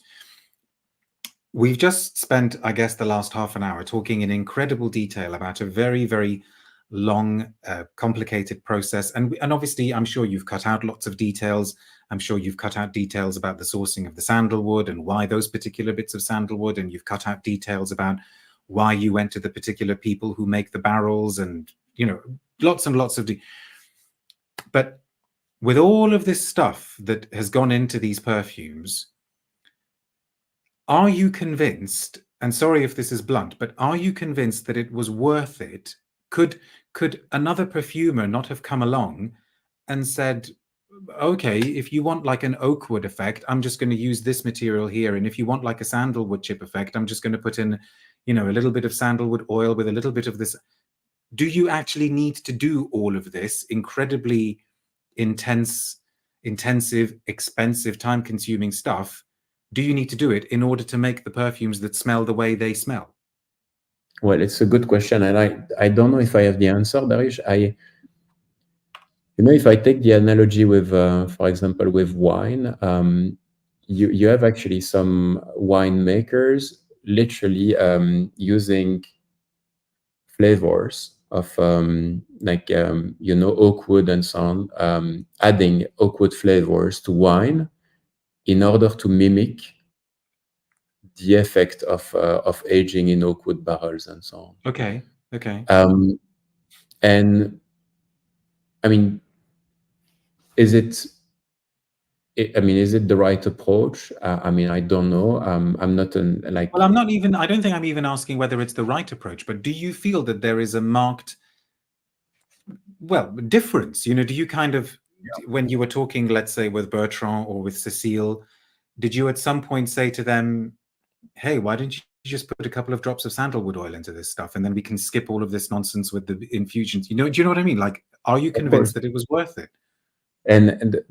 We've just spent, I guess, the last half an hour talking in incredible detail about a very, very long, complicated process. And obviously, I'm sure you've cut out lots of details. I'm sure you've cut out details about the sourcing of the sandalwood and why those particular bits of sandalwood, and you've cut out details about why you went to the particular people who make the barrels, and lots and lots of but with all of this stuff that has gone into these perfumes, are you convinced, and sorry if this is blunt, but are you convinced that it was worth it? Could another perfumer not have come along and said, okay, if you want like an oak wood effect, I'm just going to use this material here, and if you want like a sandalwood chip effect, I'm just going to put in a little bit of sandalwood oil with a little bit of this. Do you actually need to do all of this incredibly intensive, expensive, time-consuming stuff? Do you need to do it in order to make the perfumes that smell the way they smell? Well, it's a good question, and I don't know if I have the answer, Darish. If I take the analogy with, for example, with wine, you have actually some winemakers literally using flavors of oak wood and so on, adding oak wood flavors to wine in order to mimic the effect of aging in oak wood barrels and so on. Okay. And I mean, is it the right approach? I don't know. I'm not Well, I don't think I'm even asking whether it's the right approach, but do you feel that there is a marked, difference? Do you kind of, when you were talking, let's say with Bertrand or with Cecile, did you at some point say to them, hey, why don't just put a couple of drops of sandalwood oil into this stuff, and then we can skip all of this nonsense with the infusions. Do you know what I mean? Like, are you convinced that it was worth it? And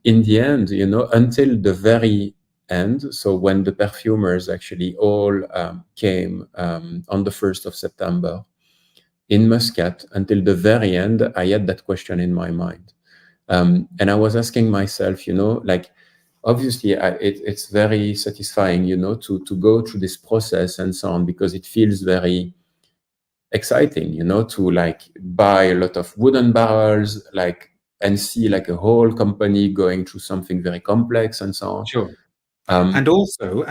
in the end, until the very end, so when the perfumers actually all came on the 1st of September in Muscat, until the very end, I had that question in my mind. And I was asking myself, like, obviously it's very satisfying, to go through this process and so on, because it feels very exciting, to like buy a lot of wooden barrels, like, and see like a whole company going through something very complex and so on. Sure. And also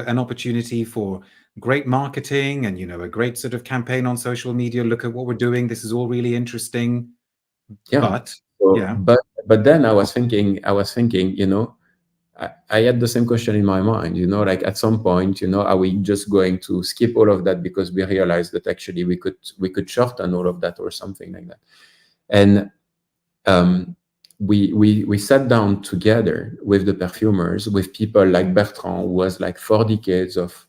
an opportunity for great marketing and, a great sort of campaign on social media. Look at what we're doing. This is all really interesting. Yeah. But but then I was thinking, I had the same question in my mind, like at some point, are we just going to skip all of that because we realized that actually we could shorten all of that or something like that. And we sat down together with the perfumers, with people like Bertrand, who has like 4 decades of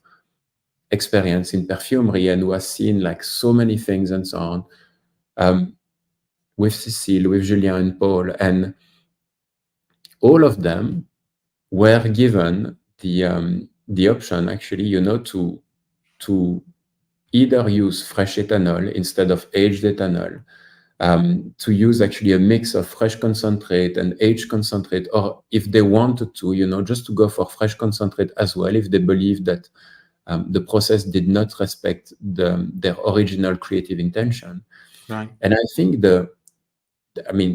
experience in perfumery and who has seen like so many things and so on, with Cecile, with Julien and Paul, and all of them were given the option actually, to either use fresh ethanol instead of aged ethanol, to use actually a mix of fresh concentrate and aged concentrate, or if they wanted to, just to go for fresh concentrate as well, if they believe that the process did not respect their original creative intention. right. And I think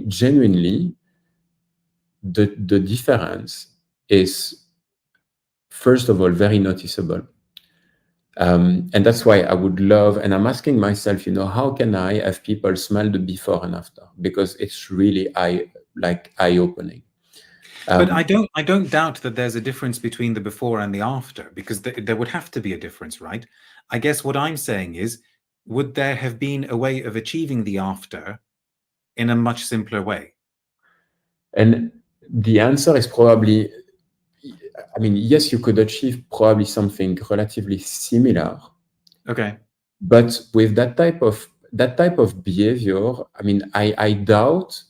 genuinely, the difference is, first of all, very noticeable. And that's why I would love, and I'm asking myself, how can I have people smell the before and after? Because it's really eye-opening. But I don't doubt that there's a difference between the before and the after, because there would have to be a difference, right? I guess what I'm saying is, would there have been a way of achieving the after in a much simpler way? And the answer is probably, yes, you could achieve probably something relatively similar. Okay. But with that type of behavior, I doubt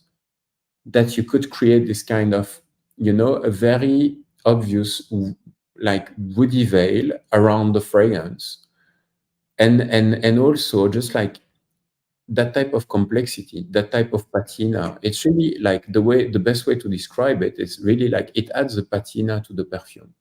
that you could create this kind of, a very obvious like woody veil around the fragrance, and also just like that type of complexity, that type of patina. It's really like the best way to describe it is really like it adds a patina to the perfume.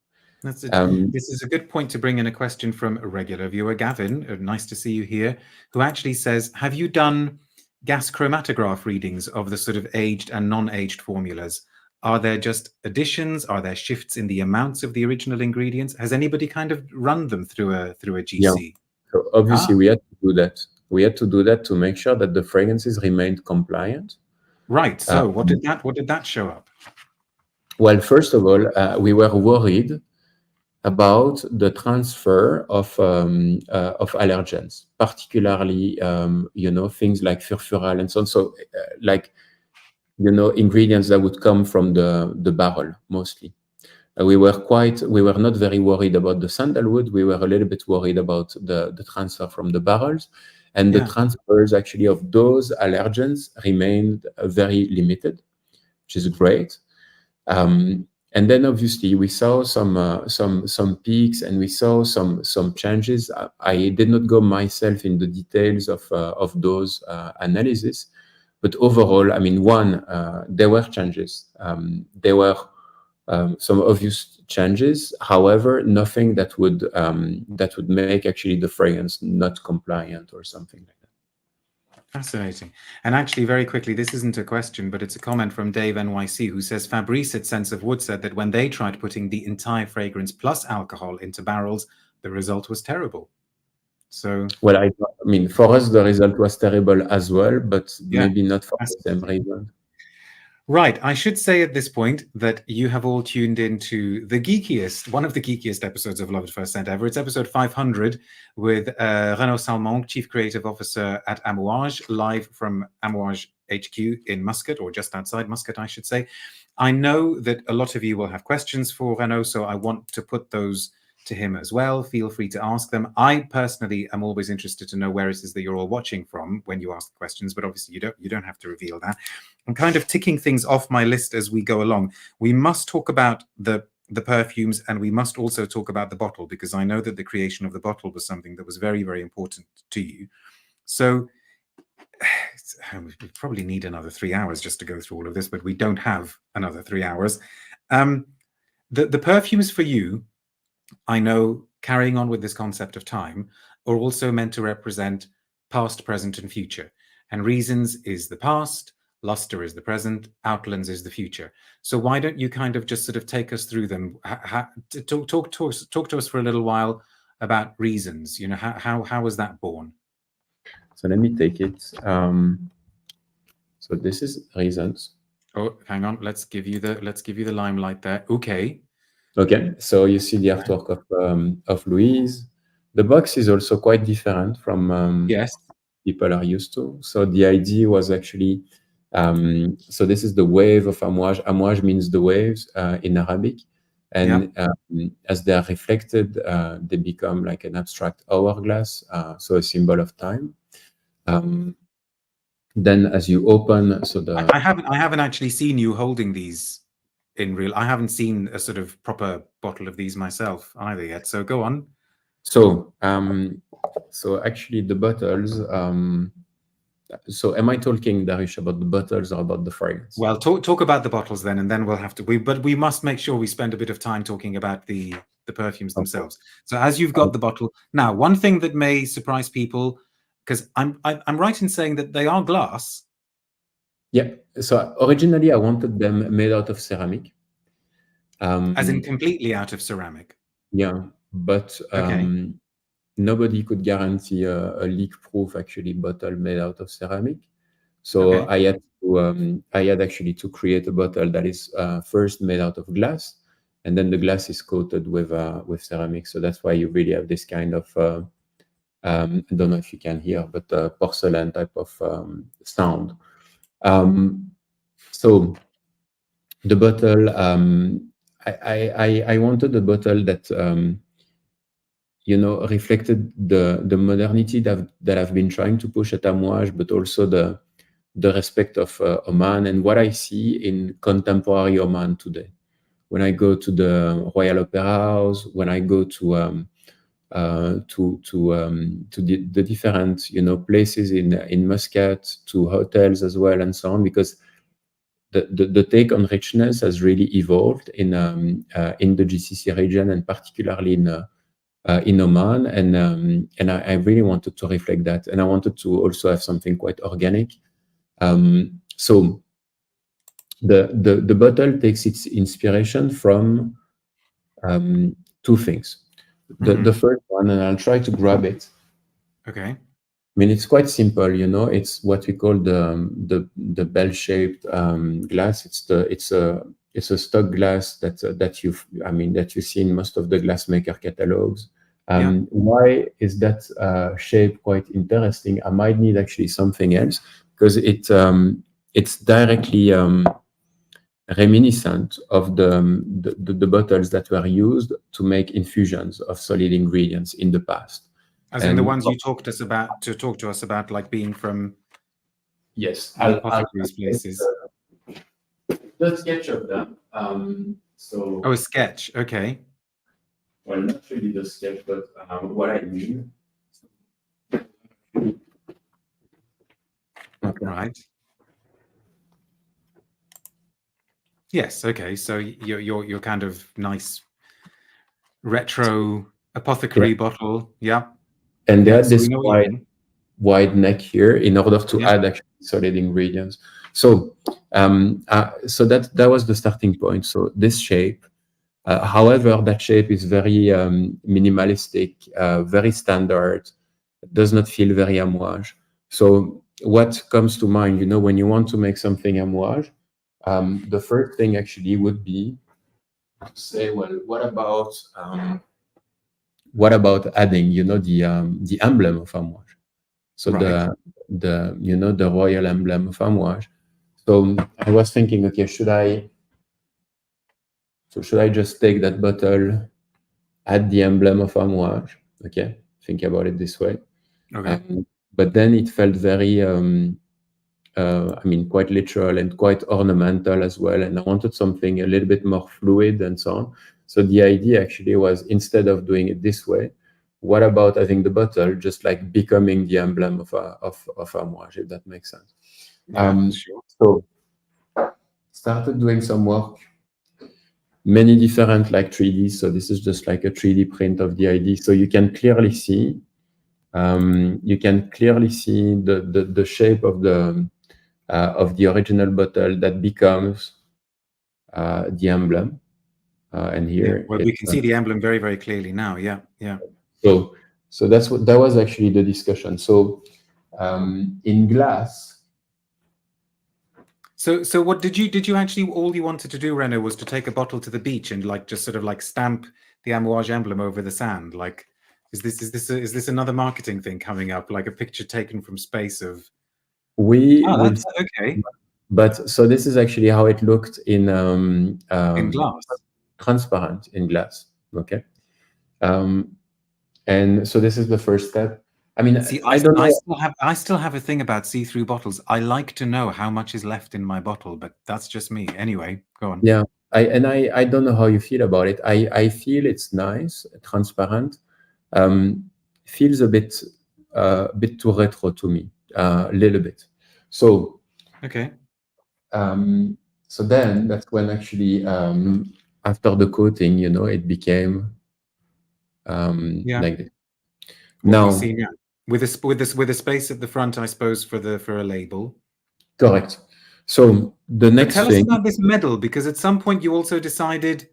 This is a good point to bring in a question from a regular viewer, Gavin. Nice to see you here, who actually says, have you done gas chromatograph readings of the sort of aged and non-aged formulas? Are there just additions? Are there shifts in the amounts of the original ingredients? Has anybody kind of run them through a GC? Yeah. So obviously we had to do that. We had to do that to make sure that the fragrances remained compliant. Right. So what did that show up? Well, first of all, we were worried about the transfer of allergens, particularly things like furfural and so on. So ingredients that would come from the barrel mostly. We were not very worried about the sandalwood. We were a little bit worried about the transfer from the barrels, and the transfers actually of those allergens remained very limited, which is great. And then obviously we saw some peaks, and we saw some changes. I did not go myself in the details of those analysis, but overall, there were changes. There were some obvious changes. However, nothing that would make actually the fragrance not compliant or something like that. Fascinating. And actually, very quickly, this isn't a question, but it's a comment from Dave NYC, who says Fabrice at Sense of Wood said that when they tried putting the entire fragrance plus alcohol into barrels, the result was terrible. So, well, for us, the result was terrible as well, but maybe not for the same reason. Right. I should say at this point that you have all tuned into one of the geekiest episodes of Love at First Scent ever. It's episode 500 with Renaud Salmon, Chief Creative Officer at Amouage, live from Amouage HQ in Muscat, or just outside Muscat, I should say. I know that a lot of you will have questions for Renaud, so I want to put those to him as well, feel free to ask them. I personally am always interested to know where it is that you're all watching from when you ask questions, but obviously you don't have to reveal that. I'm kind of ticking things off my list as we go along. We must talk about the perfumes, and we must also talk about the bottle, because I know that the creation of the bottle was something that was very, very important to you. So we probably need another 3 hours just to go through all of this, but we don't have another 3 hours. The perfumes for you, I know, carrying on with this concept of time, are also meant to represent past, present, and future. And Reasons is the past, Lustre is the present, Outlands is the future. So why don't you kind of just sort of take us through them? Talk to us for a little while about Reasons. You know, how was that born? So let me take it. So this is Reasons. Oh, hang on. Let's give you the limelight there. Okay. Okay. So you see the artwork of Louise. The box is also quite different from yes, people are used to. So the idea was actually, so this is the wave of Amouage. Amouage means the waves in Arabic. And as they are reflected, they become like an abstract hourglass, so a symbol of time. Then as you open, so I haven't actually seen you holding these in real. I haven't seen a sort of proper bottle of these myself either yet. So go on. So actually the bottles. So am I talking, Darish, about the bottles or about the fragrance? Well, talk about the bottles then, and then we'll have to. But we must make sure we spend a bit of time talking about the perfumes themselves. So as you've got the bottle now, one thing that may surprise people, because I'm right in saying that they are glass. Yeah. So originally I wanted them made out of ceramic. As in completely out of ceramic. Yeah, but nobody could guarantee a leak-proof actually bottle made out of ceramic. So I had actually to create a bottle that is first made out of glass, and then the glass is coated with ceramic. So that's why you really have this kind of I don't know if you can hear, but porcelain type of sound. So the bottle, I wanted a bottle that reflected the modernity that I've been trying to push at Amouage, but also the respect of Oman and what I see in contemporary Oman today. When I go to the Royal Opera House, when I go to the different places in Muscat, to hotels as well, and so on, because the take on richness has really evolved in the GCC region, and particularly in Oman, and I really wanted to reflect that, and I wanted to also have something quite organic. So the bottle takes its inspiration from two things. The first one, and I'll try to grab it. Okay. I mean, it's quite simple, It's what we call the bell-shaped glass. It's a stock glass that you see in most of the glassmaker catalogs. Why is that shape quite interesting? I might need actually something else, because it's directly reminiscent of the bottles that were used to make infusions of solid ingredients in the past. As in the ones you talk to us about, like being from apothecaries places. The sketch of them. A sketch. Okay. Well, not really the sketch, but what I mean. Right. Yes. Okay. So your kind of nice retro apothecary bottle. Yeah. And they had this wide neck here in order to add actually solid ingredients. So so that was the starting point. So this shape, however, that shape is very minimalistic, very standard, does not feel very Amouage. So what comes to mind, when you want to make something Amouage, the first thing actually would be to say, well, what about adding, the emblem of Amouage? So the royal emblem of Amouage. So I was thinking, okay, should I just take that bottle add the emblem of Amouage. Okay, think about it this way. Okay. But then it felt very, quite literal and quite ornamental as well. And I wanted something a little bit more fluid and so on. So the idea actually was, instead of doing it this way, what about having the bottle just like becoming the emblem of Amouage, if that makes sense. Yeah, sure. So started doing some work, many different like 3D. So this is just like a 3D print of the idea. So you can clearly see the shape of the original bottle that becomes the emblem. And here, Well, we can see the emblem very, very clearly now. Yeah, yeah. So that was actually the discussion. So in glass. So what did you actually, all you wanted to do, Renaud, was to take a bottle to the beach and like just sort of like stamp the Amouage emblem over the sand? Like, is this another marketing thing coming up? Like a picture taken from space of? That's okay. But so this is actually how it looked in glass, transparent in glass. Okay. And so this is the first step. I mean, see, I don't know. I still have a thing about see-through bottles. I like to know how much is left in my bottle, but that's just me. Anyway, go on. Yeah, I don't know how you feel about it. I feel it's nice, transparent. Feels a bit too retro to me, a little bit. So okay. So then that's when actually after the coating, it became like this. What we see now, with a space at the front, I suppose, for a label. Correct. So the next tell thing. us about this medal, because at some point you also decided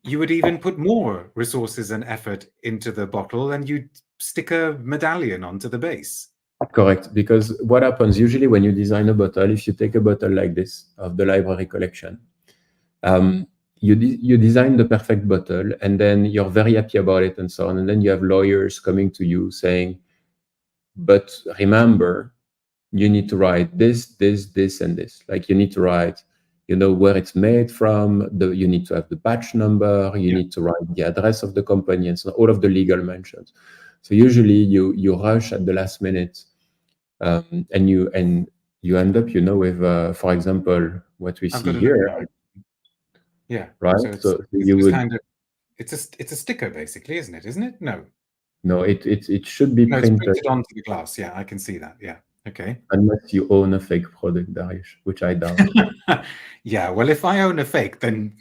you would even put more resources and effort into the bottle, and you'd stick a medallion onto the base. Correct, because what happens usually when you design a bottle, if you take a bottle like this of the library collection, you design the perfect bottle, and then you're very happy about it and so on, and then you have lawyers coming to you saying, but remember, you need to write this, and this. Like you need to write, where it's made from, you need to have the batch number, you need to write the address of the company, and so all of the legal mentions. So usually you rush at the last minute, and you end up, with, for example, what we see here. Yeah. Right. So it's a sticker, basically, isn't it? Isn't it? No. No, it should be printed. It's printed onto the glass. Yeah, I can see that. Yeah. Okay. Unless you own a fake product, Darius, which I doubt. Yeah. Well, if I own a fake, then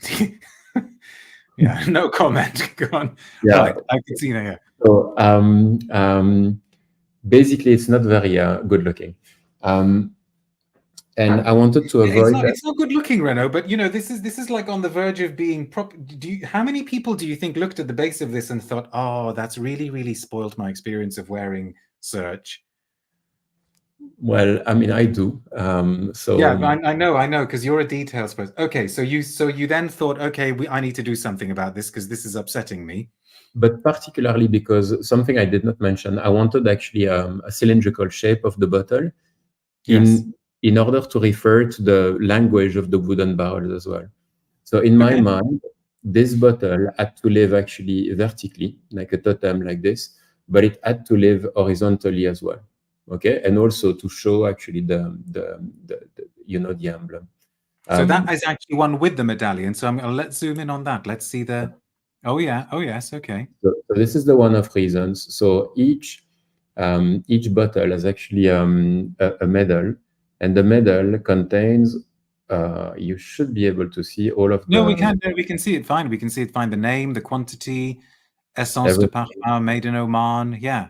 yeah, no comment. Go on. Yeah, right, I can see that. Yeah. So basically, it's not very good looking. And I wanted to avoid that. It's not good looking, Renaud, but this is like on the verge of being how many people do you think looked at the base of this and thought, oh, that's really, really spoiled my experience of wearing Search? Well, I mean, I do. So yeah, I know, because you're a details person. Okay, so you then thought, okay, I need to do something about this because this is upsetting me. But particularly because something I did not mention, I wanted actually a cylindrical shape of the bottle. Yes. In order to refer to the language of the wooden barrels as well. So in my mind, this bottle had to live actually vertically, like a totem like this, but it had to live horizontally as well. Okay, and also to show actually the emblem. So that is actually one with the medallion. So let's zoom in on that. Let's see the. Oh yeah. Oh yes. Okay. So this is the one of reasons. So each bottle has actually a medal, and the medal contains. You should be able to see all of. No, we can. No, we can see it fine. We can see it fine. The name, the quantity, Essence de Parfum, made in Oman. Yeah.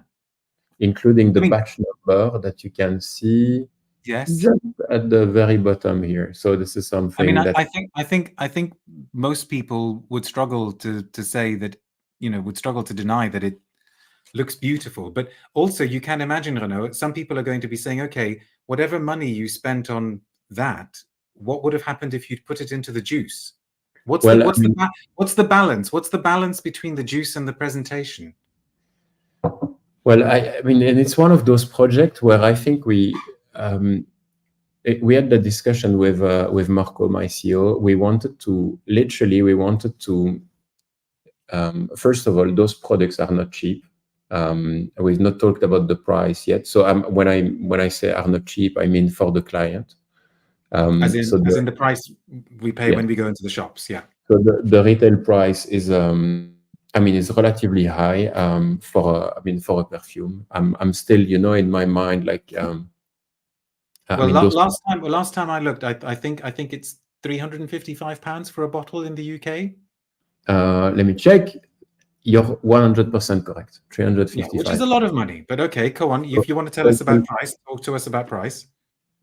Including the batch number that you can see. Yes. Just at the very bottom here. So this is something. I mean, I think most people would struggle to say that, would struggle to deny that it looks beautiful. But also, you can imagine, Renaud, some people are going to be saying, okay, whatever money you spent on that, what would have happened if you'd put it into the juice? What's the balance? What's the balance between the juice and the presentation? Well, I mean, and it's one of those projects where I think we had the discussion with Marco, my CEO. We wanted to first of all, those products are not cheap. We've not talked about the price yet. So when I say are not cheap, I mean for the client. As in the price we pay when we go into the shops, yeah. So the retail price is, is relatively high for a perfume. I'm still, in my mind, like. Last time I looked, I think it's £355 for a bottle in the UK. Let me check. You're 100% correct. 355. Yeah, which is a lot of money, but okay, go on. If you want to tell us about price, talk to us about price.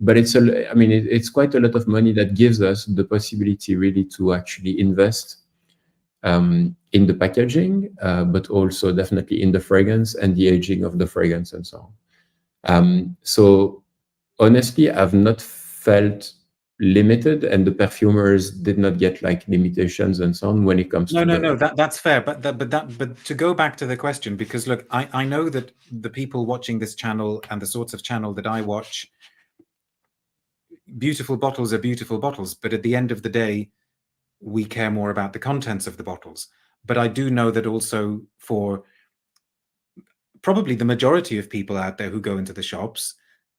But it's quite a lot of money that gives us the possibility really to actually invest in the packaging, but also definitely in the fragrance and the aging of the fragrance and so on. So honestly, I've not felt limited, and the perfumers did not get like limitations and so on when it comes No, that's fair. But to go back to the question, because look, I know that the people watching this channel and the sorts of channel that I watch, beautiful bottles are beautiful bottles, but at the end of the day, we care more about the contents of the bottles. But I do know that also for probably the majority of people out there who go into the shops,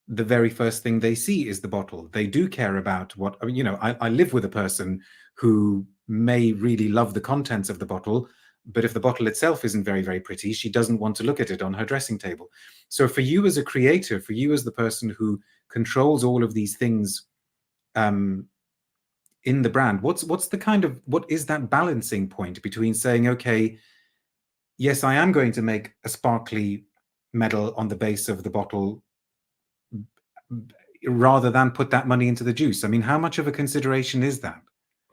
the very first thing they see is the bottle. They do care about what, I live with a person who may really love the contents of the bottle, but if the bottle itself isn't very, very pretty, she doesn't want to look at it on her dressing table. So for you as a creator, for you as the person who controls all of these things in the brand, what is that balancing point between saying, okay, yes, I am going to make a sparkly medal on the base of the bottle rather than put that money into the juice? I mean, how much of a consideration is that?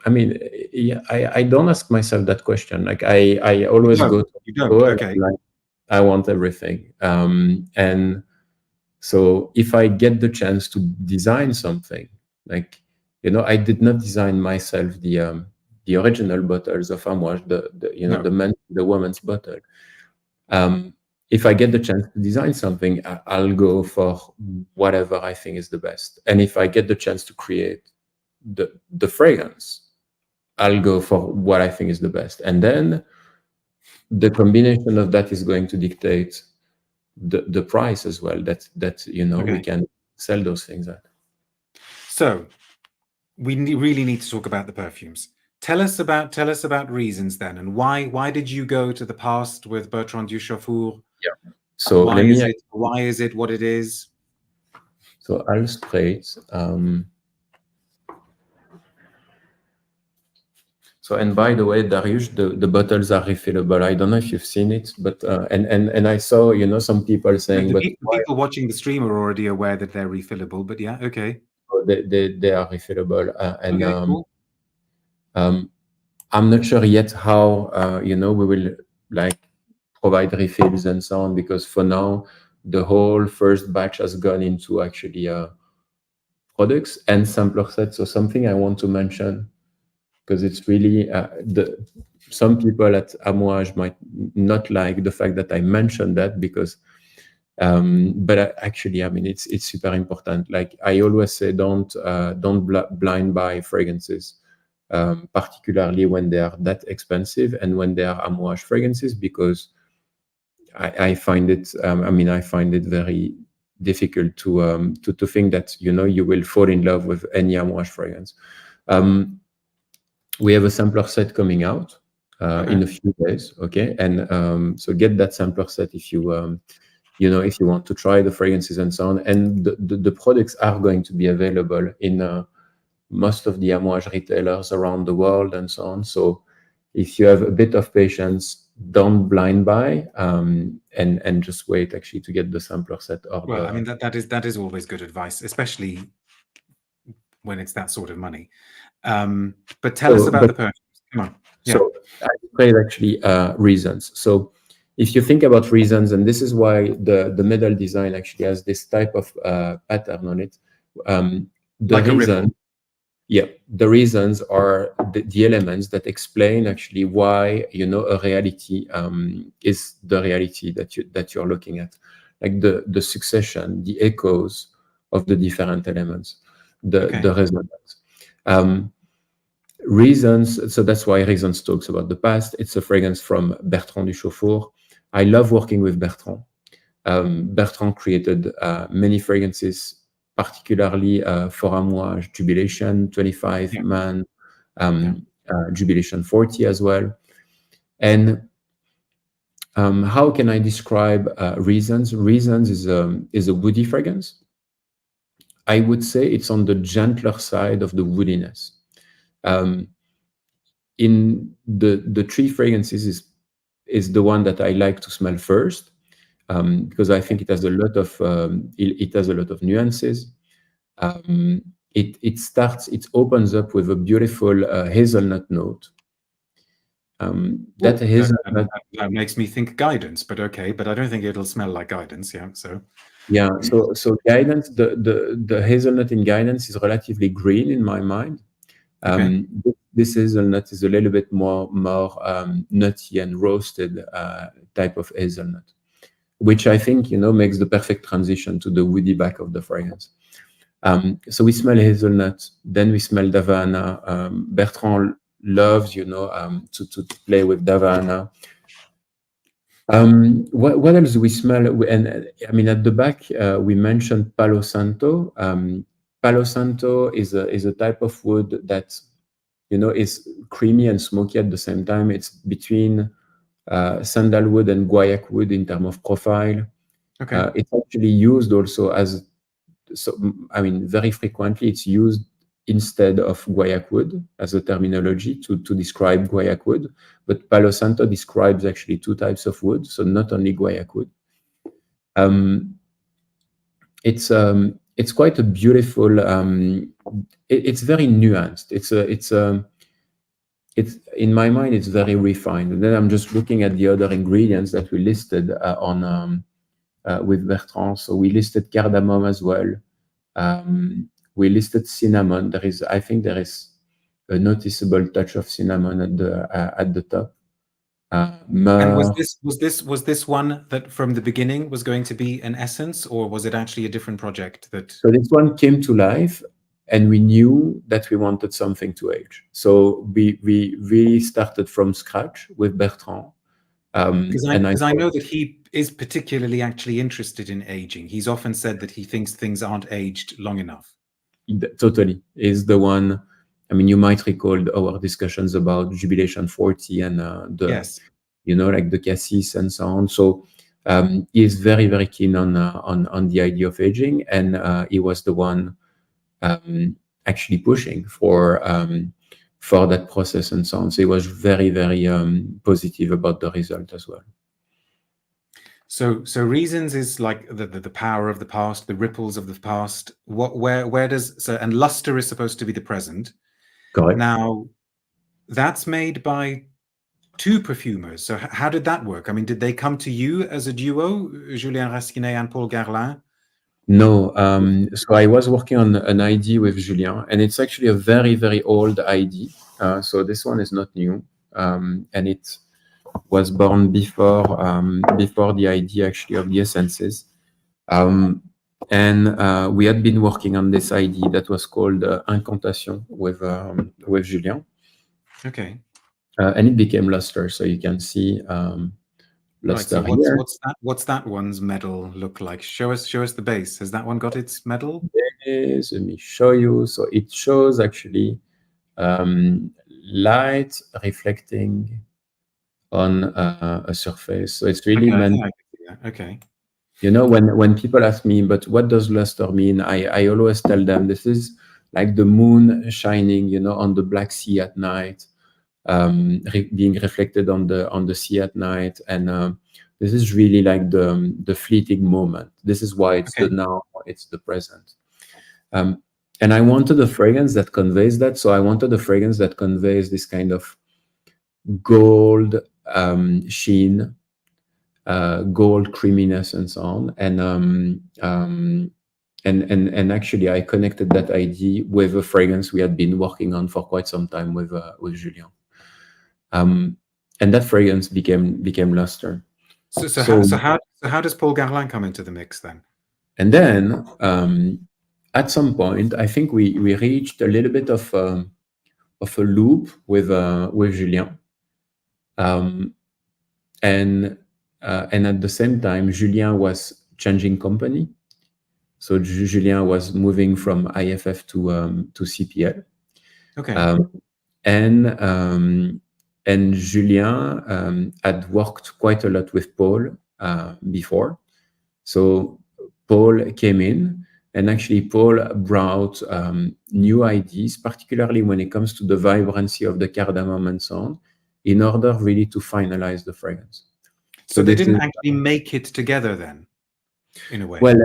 I don't ask myself that question. Like I always go to okay. Like, I want everything. And so if I get the chance to design something, like, I did not design myself the original bottles of Amouage, the woman's bottle. If I get the chance to design something, I'll go for whatever I think is the best. And if I get the chance to create the fragrance, I'll go for what I think is the best. And then the combination of that is going to dictate the price as well. That we can sell those things at. So we really need to talk about the perfumes. Tell us about reasons then, and why did you go to the past with Bertrand Duchaufour? Yeah. So why is it what it is? So I'll straight. So, and by the way, Darius, the bottles are refillable. I don't know if you've seen it, but and I saw some people saying, the people watching the stream are already aware that they're refillable. But yeah, okay. They are refillable, and okay, cool. I'm not sure yet how we will like provide refills and so on, because for now the whole first batch has gone into actually products and sampler sets. So something I want to mention, because it's really some people at Amouage might not like the fact that I mentioned that, because but actually, it's super important. Like I always say, don't blind buy fragrances, particularly when they are that expensive and when they are Amouage fragrances, because I find it I find it very difficult to think that you will fall in love with any Amouage fragrance. We have a sampler set coming out in a few days, okay? And so get that sampler set if you if you want to try the fragrances and so on. And the products are going to be available in most of the Amouage retailers around the world and so on. So if you have a bit of patience, don't blind buy, and just wait actually to get the sampler set. That is always good advice, especially when it's that sort of money. But tell us about the perfumes. Come on. Yeah. So I played actually reasons. So if you think about reasons, and this is why the medal design actually has this type of pattern on it. The reasons are the elements that explain actually why a reality is the reality that you're looking at, like the succession, the echoes of the different elements, the resonance. Reasons, so that's why Reasons talks about the past. It's a fragrance from Bertrand Duchaufour. I love working with Bertrand. Bertrand created many fragrances, particularly for Amouage, Jubilation 25 Yeah. Man, Jubilation 40 as well. And how can I describe Reasons? Reasons is a woody fragrance. I would say it's on the gentler side of the woodiness. In the three fragrances is the one that I like to smell first, because I think it has a lot of it has a lot of nuances. It opens up with a beautiful hazelnut note. That hazelnut, that makes me think guidance, but okay, but I don't think it'll smell like guidance. Yeah, so yeah. So guidance, the hazelnut in guidance is relatively green in my mind. okay. This hazelnut is a little bit more nutty and roasted type of hazelnut, which I think makes the perfect transition to the woody back of the fragrance. So we smell hazelnut, then we smell Davana. Bertrand loves, to play with Davana. What else do we smell? And I mean, at the back, we mentioned Palo Santo. Palo Santo is a type of wood that, is creamy and smoky at the same time. It's between sandalwood and guaiac wood in terms of profile. Okay. It's actually used also as, very frequently it's used instead of guaiac wood as a terminology to describe guaiac wood. But Palo Santo describes actually two types of wood, so not only guaiac wood. It's quite a beautiful. It's very nuanced. It's in my mind, it's very refined. And then I'm just looking at the other ingredients that we listed with Bertrand. So we listed cardamom as well. We listed cinnamon. I think there is a noticeable touch of cinnamon at the top. And was this one that from the beginning was going to be an essence, or was it actually a different project that? So this one came to life, and we knew that we wanted something to age. So we really started from scratch with Bertrand. Because I know that he is particularly actually interested in aging. He's often said that he thinks things aren't aged long enough. Totally is the one. I mean, you might recall our discussions about Jubilation 40 and Yes. like the cassis and so on. So he is very, very keen on the idea of aging, and he was the one actually pushing for that process and so on. So he was very, very positive about the result as well. So Reasons is like the power of the past, the ripples of the past. Where does and Lustre is supposed to be the present. Correct. Now, that's made by two perfumers. So how did that work? I mean, did they come to you as a duo, Julien Rasquinet and Paul Guerlain? No. So I was working on an ID with Julien, and it's actually a very, very old ID. So this one is not new, and it was born before the idea actually of the essences. And we had been working on this idea that was called Incantation with Julien. Okay. And it became Lustre. So you can see Lustre right. So here. What's that one's medal look like? Show us the base. Has that one got its medal? Yes, let me show you. So it shows actually light reflecting on a surface. So it's really meant. Okay. When people ask me, but what does Lustre mean? I always tell them this is like the moon shining, on the Black Sea at night, being reflected on the sea at night, and this is really like the fleeting moment. This is why it's the now, it's the present. And I wanted a fragrance that conveys that. So I wanted a fragrance that conveys this kind of gold sheen, gold creaminess, and so on. And actually, I connected that idea with a fragrance we had been working on for quite some time with Julien. And that fragrance became Lustre. So how does Paul Guerlain come into the mix then? And then at some point, I think we reached a little bit of of a loop with Julien, and at the same time, Julien was changing company. So Julien was moving from IFF to CPL. Okay. And Julien had worked quite a lot with Paul before. So Paul came in, and actually Paul brought new ideas, particularly when it comes to the vibrancy of the cardamom and so on, in order really to finalize the fragrance. So they didn't actually make it together then, in a way. Well,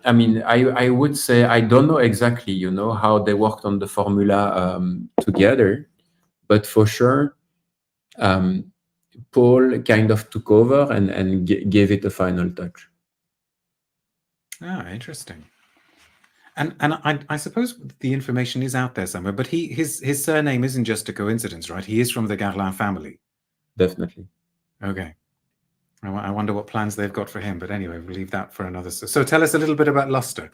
I mean, I would say I don't know exactly, how they worked on the formula together, but for sure, Paul kind of took over and gave it a final touch. Ah, interesting. And I suppose the information is out there somewhere, but his surname isn't just a coincidence, right? He is from the Guerlain family. Definitely. Okay. I wonder what plans they've got for him. But anyway, we'll leave that for another. So tell us a little bit about Lustre.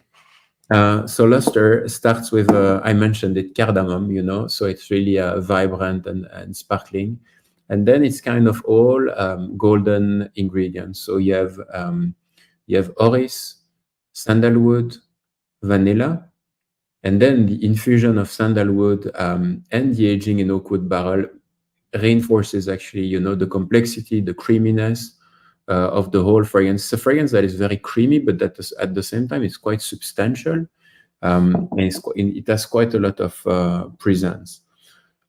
So Lustre starts with, I mentioned it, cardamom, so it's really vibrant and sparkling. And then it's kind of all golden ingredients. So you have orris, sandalwood, vanilla, and then the infusion of sandalwood and the aging in oak wood barrel reinforces actually, the complexity, the creaminess of the whole fragrance. It's a fragrance that is very creamy, but that is, at the same time, it's quite substantial. And it has quite a lot of presence.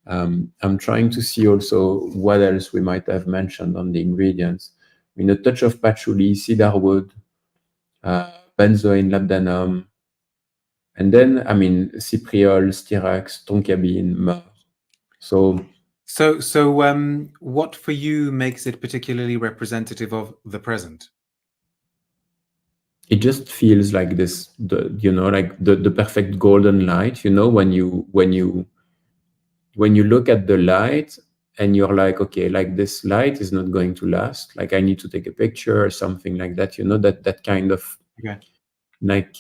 I'm trying to see also what else we might have mentioned on the ingredients. I mean, a touch of patchouli, cedarwood, benzoin, labdanum, and then, I mean, cypriol, styrax, tonka myrrh. So what for you makes it particularly representative of the present? It just feels like this, like the perfect golden light. When you look at the light and you're like, okay, like this light is not going to last. Like I need to take a picture or something like that. That kind of like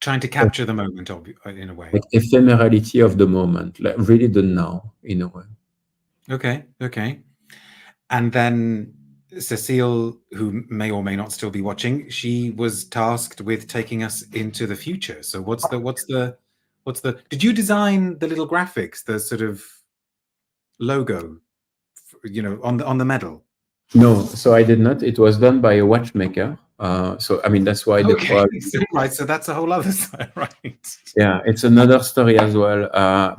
trying to capture the moment in a way, like ephemerality of the moment, like really the now in a way. Okay. And then Cecile, who may or may not still be watching, she was tasked with taking us into the future. So what's the did you design the little graphics, the sort of logo, on the medal? No, so I did not. It was done by a watchmaker. So I mean, that's why the right. So that's a whole other side, right? Yeah, it's another story as well.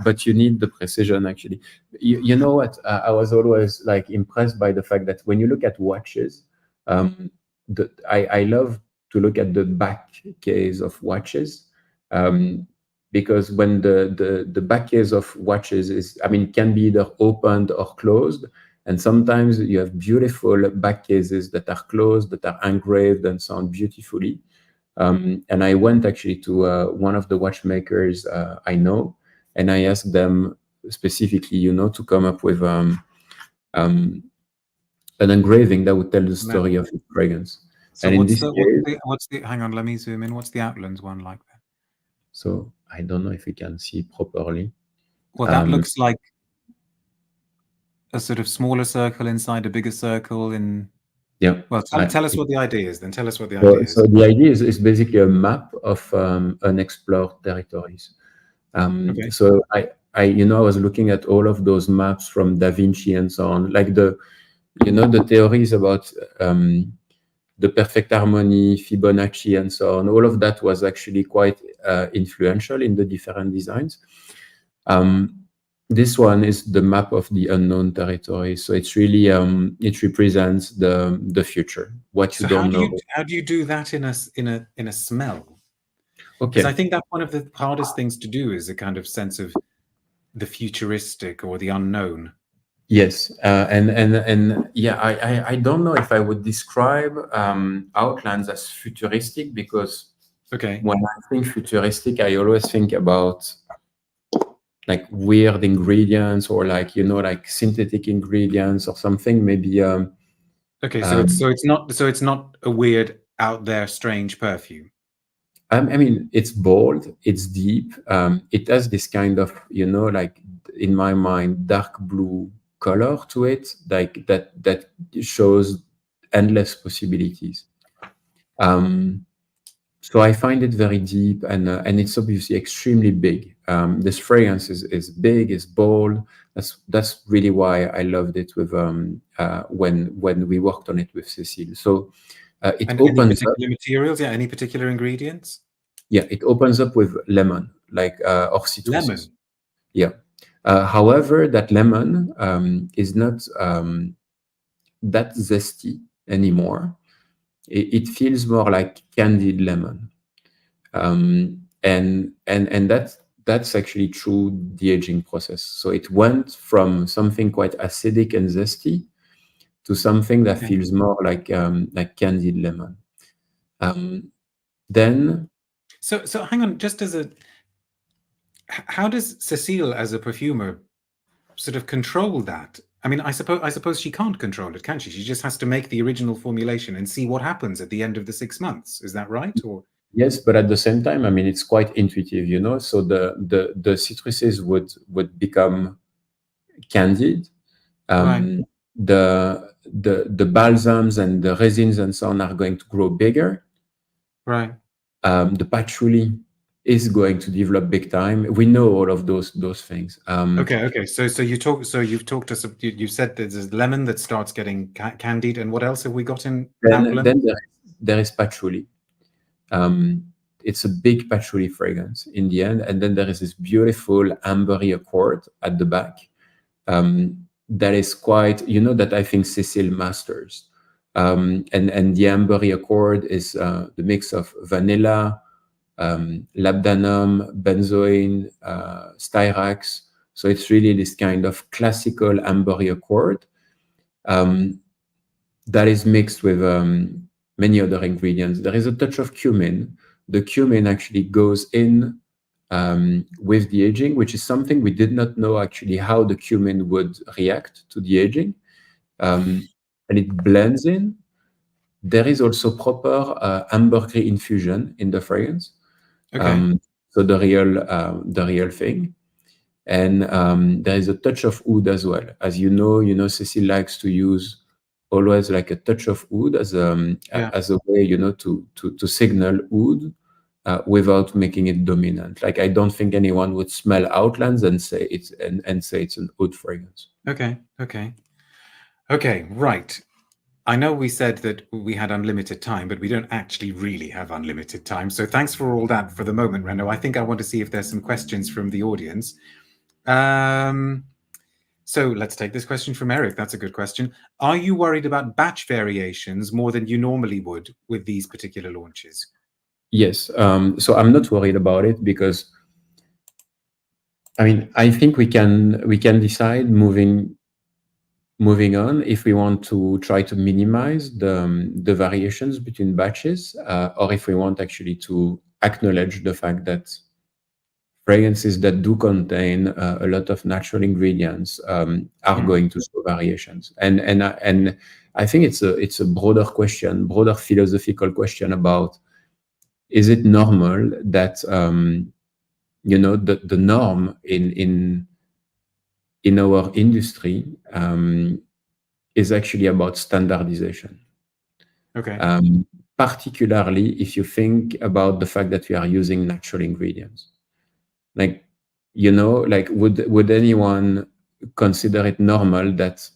But you need the precision, actually. You know what? I was always like impressed by the fact that when you look at watches, I love to look at the back case of watches, because when the back case of watches is, I mean, it can be either opened or closed. And sometimes you have beautiful back cases that are closed, that are engraved and sound beautifully. And I went actually to one of the watchmakers I know, and I asked them specifically, to come up with an engraving that would tell the story of the fragrance. So and what's the hang on, let me zoom in. What's the Outlands one like that? So I don't know if we can see properly. Well, that looks like a sort of smaller circle inside a bigger circle in. Yeah. Well, tell us what the idea is. Then tell us what the idea is. So the idea is basically a map of unexplored territories. Okay. So I was looking at all of those maps from Da Vinci and so on, like the theories about the perfect harmony, Fibonacci, and so on. All of that was actually quite influential in the different designs. This one is the map of the unknown territory. So it's really it represents the future, what you don't know. How do you do that in a smell? Okay. Because I think that's one of the hardest things to do, is a kind of sense of the futuristic or the unknown. Yes, and yeah, I don't know if I would describe Outlands as futuristic, because when I think futuristic, I always think about like weird ingredients or like like synthetic ingredients or something, maybe. Okay, so it's not a weird, out there, strange perfume. I mean, it's bold, it's deep. It has this kind of, like in my mind, dark blue color to it, like that shows endless possibilities. So I find it very deep, and it's obviously extremely big. This fragrance is big, is bold. That's really why I loved it with when we worked on it with Cecile. So it And any opens up. particular materials? Yeah, any particular ingredients? Yeah, it opens up with lemon, like or citruses. Lemon. Yeah. However, that lemon is not that zesty anymore. It feels more like candied lemon, and that's actually through the aging process. So it went from something quite acidic and zesty to something that Okay. feels more like candied lemon. Then So hang on, just as a, how does Cecile, as a perfumer, sort of control that? I mean, I suppose she can't control it, can she? She just has to make the original formulation and see what happens at the end of the 6 months. Is that right? Or yes, but at the same time, I mean, it's quite intuitive, So the citruses would become candid. right, The balsams and the resins and so on are going to grow bigger. right. The patchouli is going to develop big time. We know all of those things. Okay. So you've talked us. You said there's lemon that starts getting candied, and what else have we got in Outlands? Then there is patchouli. It's a big patchouli fragrance in the end, and then there is this beautiful ambery accord at the back. That is quite, that I think Cecile masters. And the ambery accord is the mix of vanilla, labdanum, benzoin, styrax. So it's really this kind of classical ambery accord that is mixed with many other ingredients. There is a touch of cumin. The cumin actually goes in with the aging, which is something we did not know actually how the cumin would react to the aging. And it blends in. There is also proper ambergris infusion in the fragrance. Okay. So the real thing. And there is a touch of oud as well. As you know, Cecile likes to use always like a touch of oud as a way, to signal oud without making it dominant. Like I don't think anyone would smell Outlands and say it's an oud fragrance. Okay, right. I know we said that we had unlimited time, but we don't actually really have unlimited time. So thanks for all that for the moment, Renaud. I think I want to see if there's some questions from the audience. So let's take this question from Eric. That's a good question. Are you worried about batch variations more than you normally would with these particular launches? Yes. So I'm not worried about it because, I mean, I think we can decide moving on if we want to try to minimize the variations between batches, or if we want actually to acknowledge the fact that fragrances that do contain a lot of natural ingredients are going to show variations. And I think it's a broader question, broader philosophical question about, is it normal that the norm in our industry is actually about standardization. Okay. Particularly if you think about the fact that we are using natural ingredients. Like, would anyone consider it normal that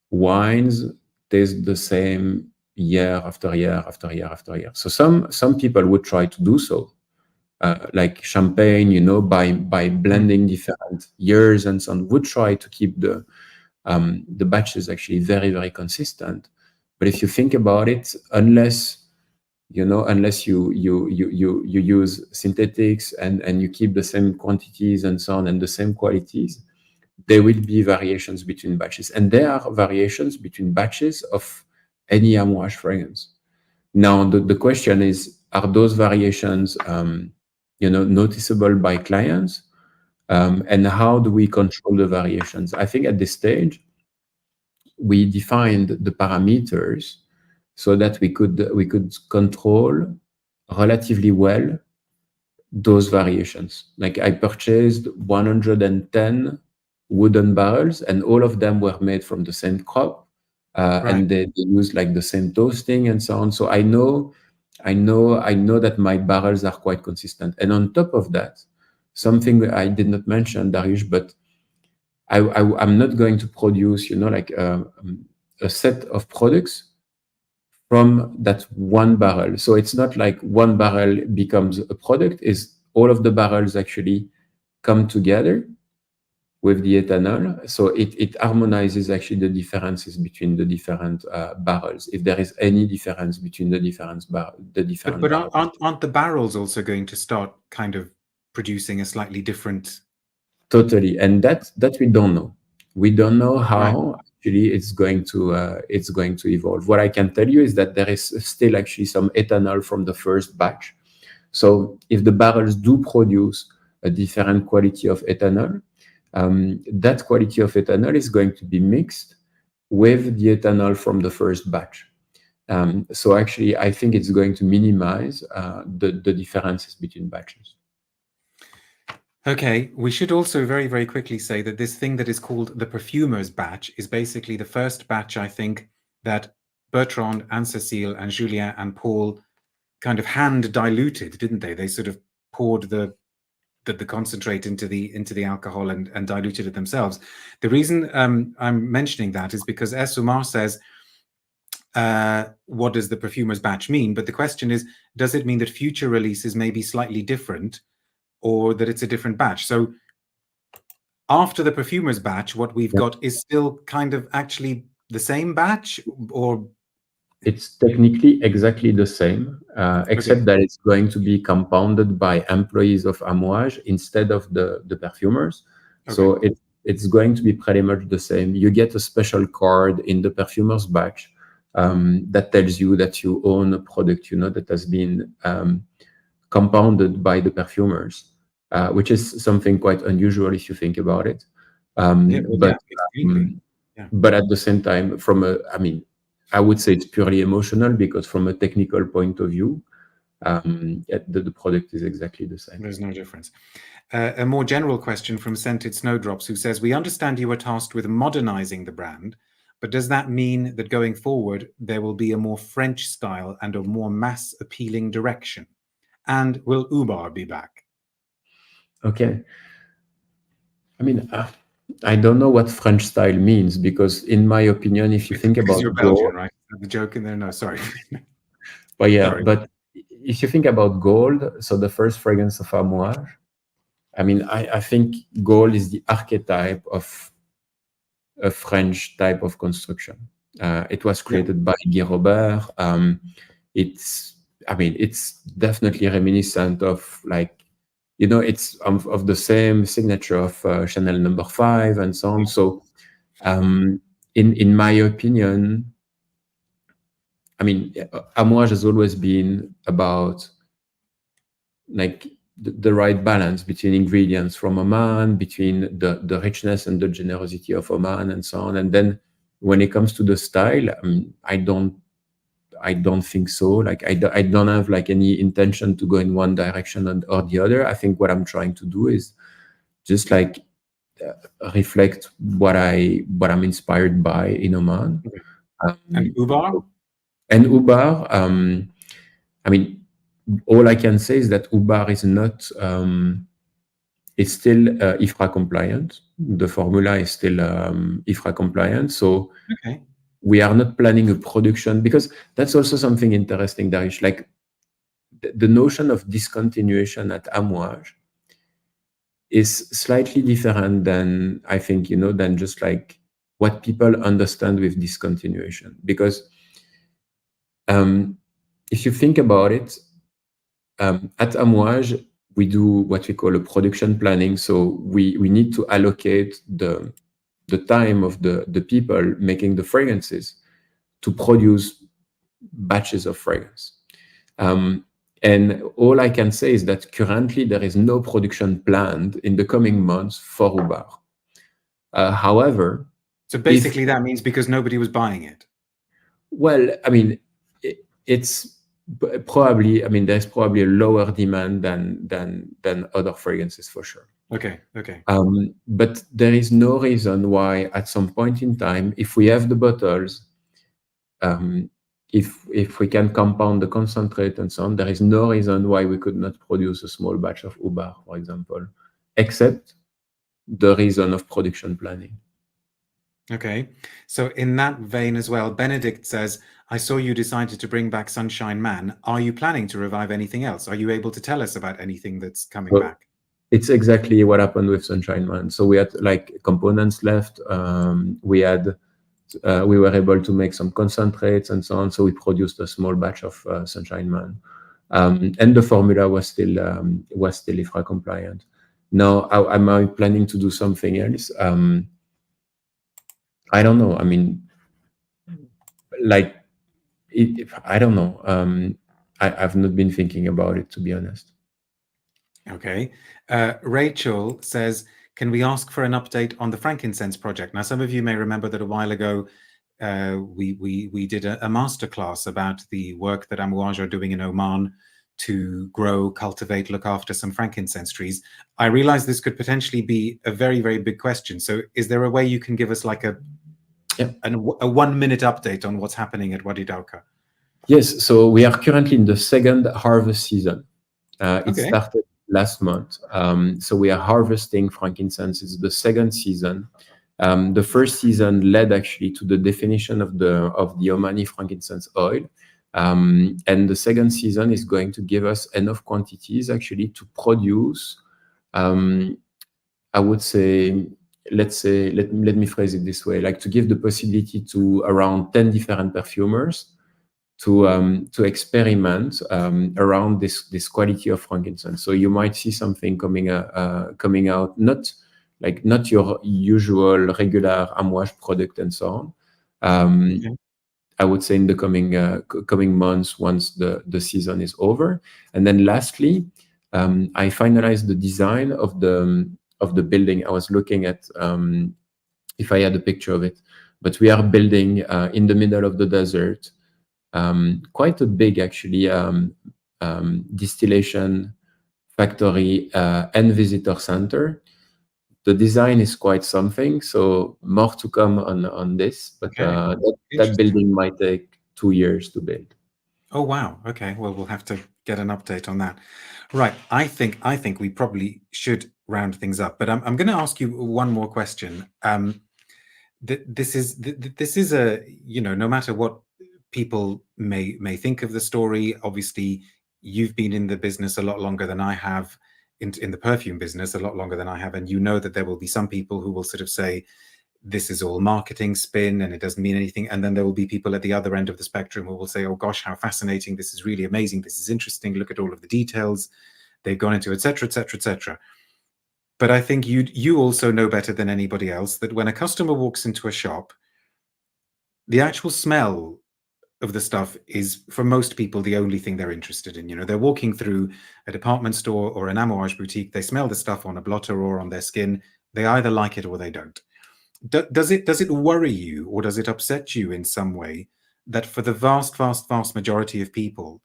wines taste the same year after year after year after year? So some people would try to do so, like champagne, by blending different years and so on, would try to keep the batches actually very, very consistent. But if you think about it, unless you use synthetics and you keep the same quantities and so on and the same qualities, there will be variations between batches. And there are variations between batches of any Amouage fragrance. Now, the question is, are those variations noticeable by clients? And how do we control the variations? I think at this stage, we defined the parameters so that we could control relatively well those variations. Like I purchased 110 wooden barrels, and all of them were made from the same crop, Right. and they use like the same toasting and so on. So I know that my barrels are quite consistent. And on top of that, something I did not mention, Darius, but I'm not going to produce, like a set of products from that one barrel. So it's not like one barrel becomes a product, is all of the barrels actually come together with the ethanol. So it harmonizes actually the differences between the different barrels, if there is any difference between the different But barrels. aren't the barrels also going to start kind of producing a slightly different? Totally, and that we don't know. We don't know how Right. actually it's going to evolve. What I can tell you is that there is still actually some ethanol from the first batch. So if the barrels do produce a different quality of ethanol, that quality of ethanol is going to be mixed with the ethanol from the first batch. So actually, I think it's going to minimize the differences between batches. Okay, we should also very, very quickly say that this thing that is called the perfumer's batch is basically the first batch, I think, that Bertrand and Cecile and Julien and Paul kind of hand diluted, didn't they? They sort of poured the concentrate into the alcohol and diluted it themselves. The reason I'm mentioning that is because Esumar says, what does the perfumer's batch mean? But the question is, does it mean that future releases may be slightly different, or that it's a different batch? So after the perfumer's batch, what we've got is still kind of actually the same batch, or it's technically exactly the same, except okay. that it's going to be compounded by employees of Amouage instead of the perfumers. Okay. So it's going to be pretty much the same. You get a special card in the perfumer's batch that tells you that you own a product, that has been compounded by the perfumers, which is something quite unusual if you think about it. But at the same time, I would say it's purely emotional, because from a technical point of view, the product is exactly the same. There's no difference. A more general question from Scented Snowdrops, who says, we understand you are tasked with modernizing the brand, but does that mean that going forward, there will be a more French style and a more mass appealing direction? And will Ubar be back? Okay. I mean, I don't know what French style means, because in my opinion, if you think about you're gold, Belgian, right? The joke in there? No, sorry. but yeah, Sorry. but if you think about gold, so the first fragrance of Amouage, I mean, I think gold is the archetype of a French type of construction. It was created by Guy Robert. It's definitely reminiscent of, like, it's of the same signature of Chanel No. 5 and so on. So, in my opinion, I mean, Amouage has always been about, like, the right balance between ingredients from Oman, between the richness and the generosity of Oman, and so on. And then when it comes to the style, I don't think so. Like, I don't have like any intention to go in one direction or the other. I think what I'm trying to do is just like reflect what I'm inspired by in Oman. And Ubar? And Ubar, I mean, all I can say is that Ubar is not, it's still IFRA compliant. The formula is still IFRA compliant. So we are not planning a production, because that's also something interesting, Darish. Like, the notion of discontinuation at Amouage is slightly different than, I think, than just like what people understand with discontinuation. Because if you think about it, at Amouage, we do what we call a production planning. So we need to allocate the time of the people making the fragrances to produce batches of fragrance. And all I can say is that currently there is no production planned in the coming months for Ubar. However, so basically that means because nobody was buying it. Well, I mean, it's Probably, I mean, there's probably a lower demand than other fragrances for sure. Okay. Okay. But there is no reason why at some point in time, if we have the bottles, if we can compound the concentrate and so on, there is no reason why we could not produce a small batch of Ubar, for example, except the reason of production planning. Okay. So in that vein as well, Benedict says, I saw you decided to bring back Sunshine Man. Are you planning to revive anything else? Are you able to tell us about anything that's coming So back? it's exactly what happened with Sunshine Man. So we had like components left. We were able to make some concentrates and so on. So we produced a small batch of Sunshine Man, and the formula was still IFRA compliant. Now, am I planning to do something else? I don't know. I mean, like, I don't know. I've not been thinking about it, to be honest. Okay. Rachel says, can we ask for an update on the Frankincense project? Now, some of you may remember that a while ago, we did a masterclass about the work that Amouage are doing in Oman to grow, cultivate, look after some frankincense trees. I realize this could potentially be a very, very big question. So is there a way you can give us like a 1-minute update on what's happening at Wadi Dawka? Yes, so we are currently in the second harvest season. It Okay. started last month. So we are harvesting frankincense. It's the second season. The first season led actually to the definition of the Omani frankincense oil. And the second season is going to give us enough quantities actually to produce, I would say, let me phrase it this way, like to give the possibility to around 10 different perfumers to experiment around this quality of frankincense. So you might see something coming out, not your usual regular Amouage product and so on. Okay. I would say in the coming months once the season is over. And then lastly, I finalized the design of the building. I was looking at if I had a picture of it, but we are building in the middle of the desert. Quite a big, actually, distillation factory and visitor center. The design is quite something, so more to come on this. But Okay. that building might take 2 years to build. Oh, wow. Okay. Well, we'll have to get an update on that. Right. I think we probably should round things up, but I'm going to ask you one more question. This is a, no matter what people may think of the story, obviously you've been in the business a lot longer than I have, in the perfume business a lot longer than I have, and you know that there will be some people who will sort of say this is all marketing spin and it doesn't mean anything, and then there will be people at the other end of the spectrum who will say, oh gosh, how fascinating, this is really amazing, this is interesting, look at all of the details they've gone into, etc., etc., etc. But I think you also know better than anybody else that when a customer walks into a shop, the actual smell of the stuff is, for most people, the only thing they're interested in. They're walking through a department store or an Amouage boutique, they smell the stuff on a blotter or on their skin, they either like it or they don't. Does it worry you, or does it upset you in some way that for the vast majority of people,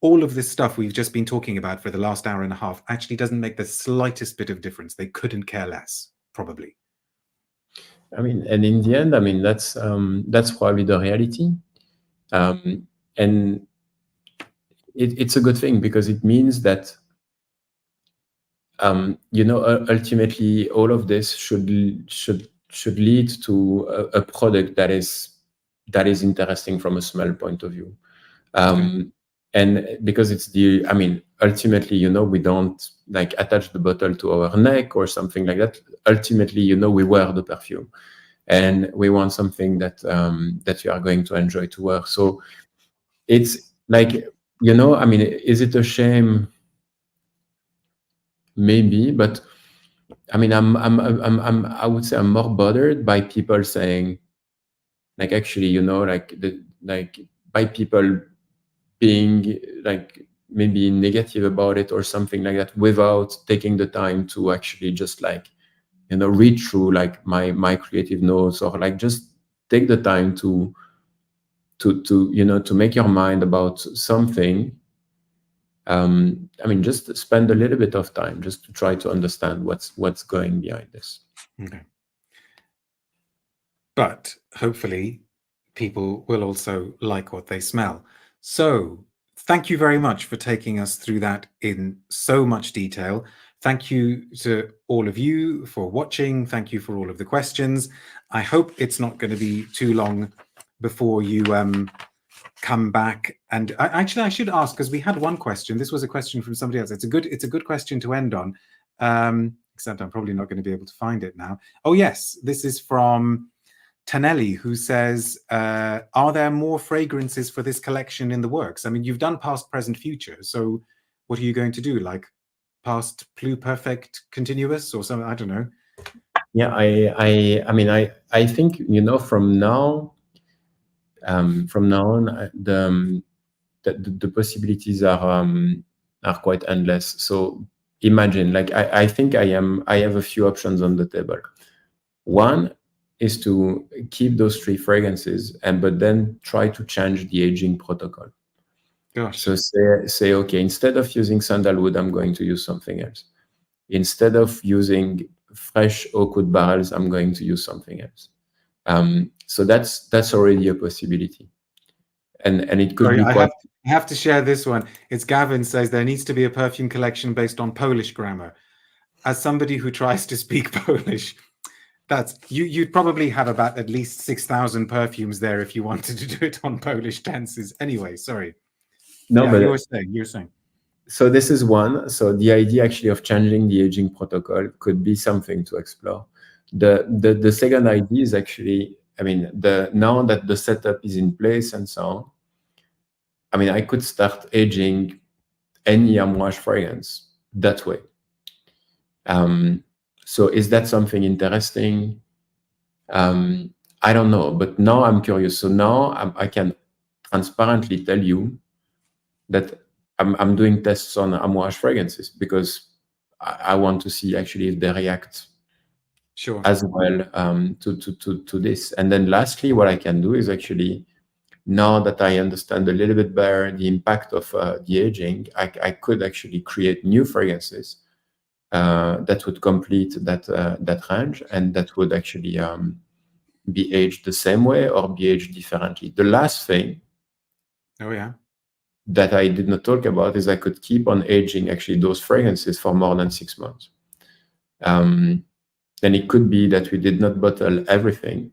all of this stuff we've just been talking about for the last hour and a half actually doesn't make the slightest bit of difference? They couldn't care less, probably. I mean, and in the end, I mean, that's probably the reality. And it's a good thing because it means that, ultimately all of this should lead to a product that is interesting from a smell point of view. And because ultimately, we don't like attach the bottle to our neck or something like that. Ultimately, we wear the perfume, and we want something that you are going to enjoy to wear. So it's like, is it a shame? Maybe, but I mean, I would say I'm more bothered by people saying, like, actually, by people being like maybe negative about it or something like that, without taking the time to actually just read through like my creative notes, or like just take the time to to make your mind about something. I mean, just spend a little bit of time just to try to understand what's going behind this. Okay. But hopefully people will also like what they smell. So thank you very much for taking us through that in so much detail. Thank you to all of you for watching. Thank you for all of the questions. I hope it's not going to be too long before you come back. And actually, I should ask, because we had one question. This was a question from somebody else. It's a good question to end on, except I'm probably not going to be able to find it now. Oh, yes. This is from Tanelli, who says, are there more fragrances for this collection in the works? I mean, you've done past, present, future. So what are you going to do? Like past, pluperfect, continuous or something? I don't know. Yeah, I mean, I think, from now on, the possibilities are quite endless. So imagine, like, I think I have a few options on the table. One is to keep those 3 fragrances, but then try to change the aging protocol. Gosh. So say, okay, instead of using sandalwood, I'm going to use something else. Instead of using fresh oak wood barrels, I'm going to use something else. So that's already a possibility, and it could be quite. I have to share this one. It's Gavin says there needs to be a perfume collection based on Polish grammar. As somebody who tries to speak Polish, you'd probably have about at least 6,000 perfumes there if you wanted to do it on Polish tenses. Anyway, sorry. No, yeah, but you're saying. So this is one. So the idea actually of changing the aging protocol could be something to explore. The second idea is actually, I mean, now that the setup is in place and so on, I mean, I could start aging any Amouage fragrance that way. So is that something interesting? I don't know, but now I'm curious. So now I can transparently tell you that I'm doing tests on Amouage fragrances because I want to see actually if they react as well to this. And then lastly, what I can do is actually, now that I understand a little bit better the impact of the aging, I could actually create new fragrances that would complete that range, and that would actually be aged the same way or be aged differently. The last thing that I did not talk about is I could keep on aging actually those fragrances for more than 6 months. And it could be that we did not bottle everything,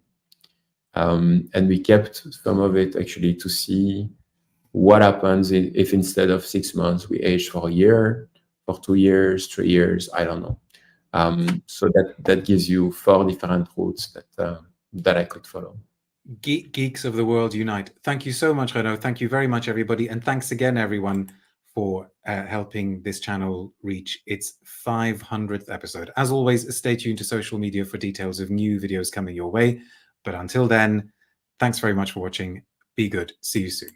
and we kept some of it actually to see what happens if instead of 6 months we age for a year, for 2 years, 3 years, I don't know. So that gives you 4 different routes that I could follow. Geeks of the world unite. Thank you so much, Renaud. Thank you very much, everybody. And thanks again, everyone, for helping this channel reach its 500th episode. As always, stay tuned to social media for details of new videos coming your way. But until then, thanks very much for watching. Be good. See you soon.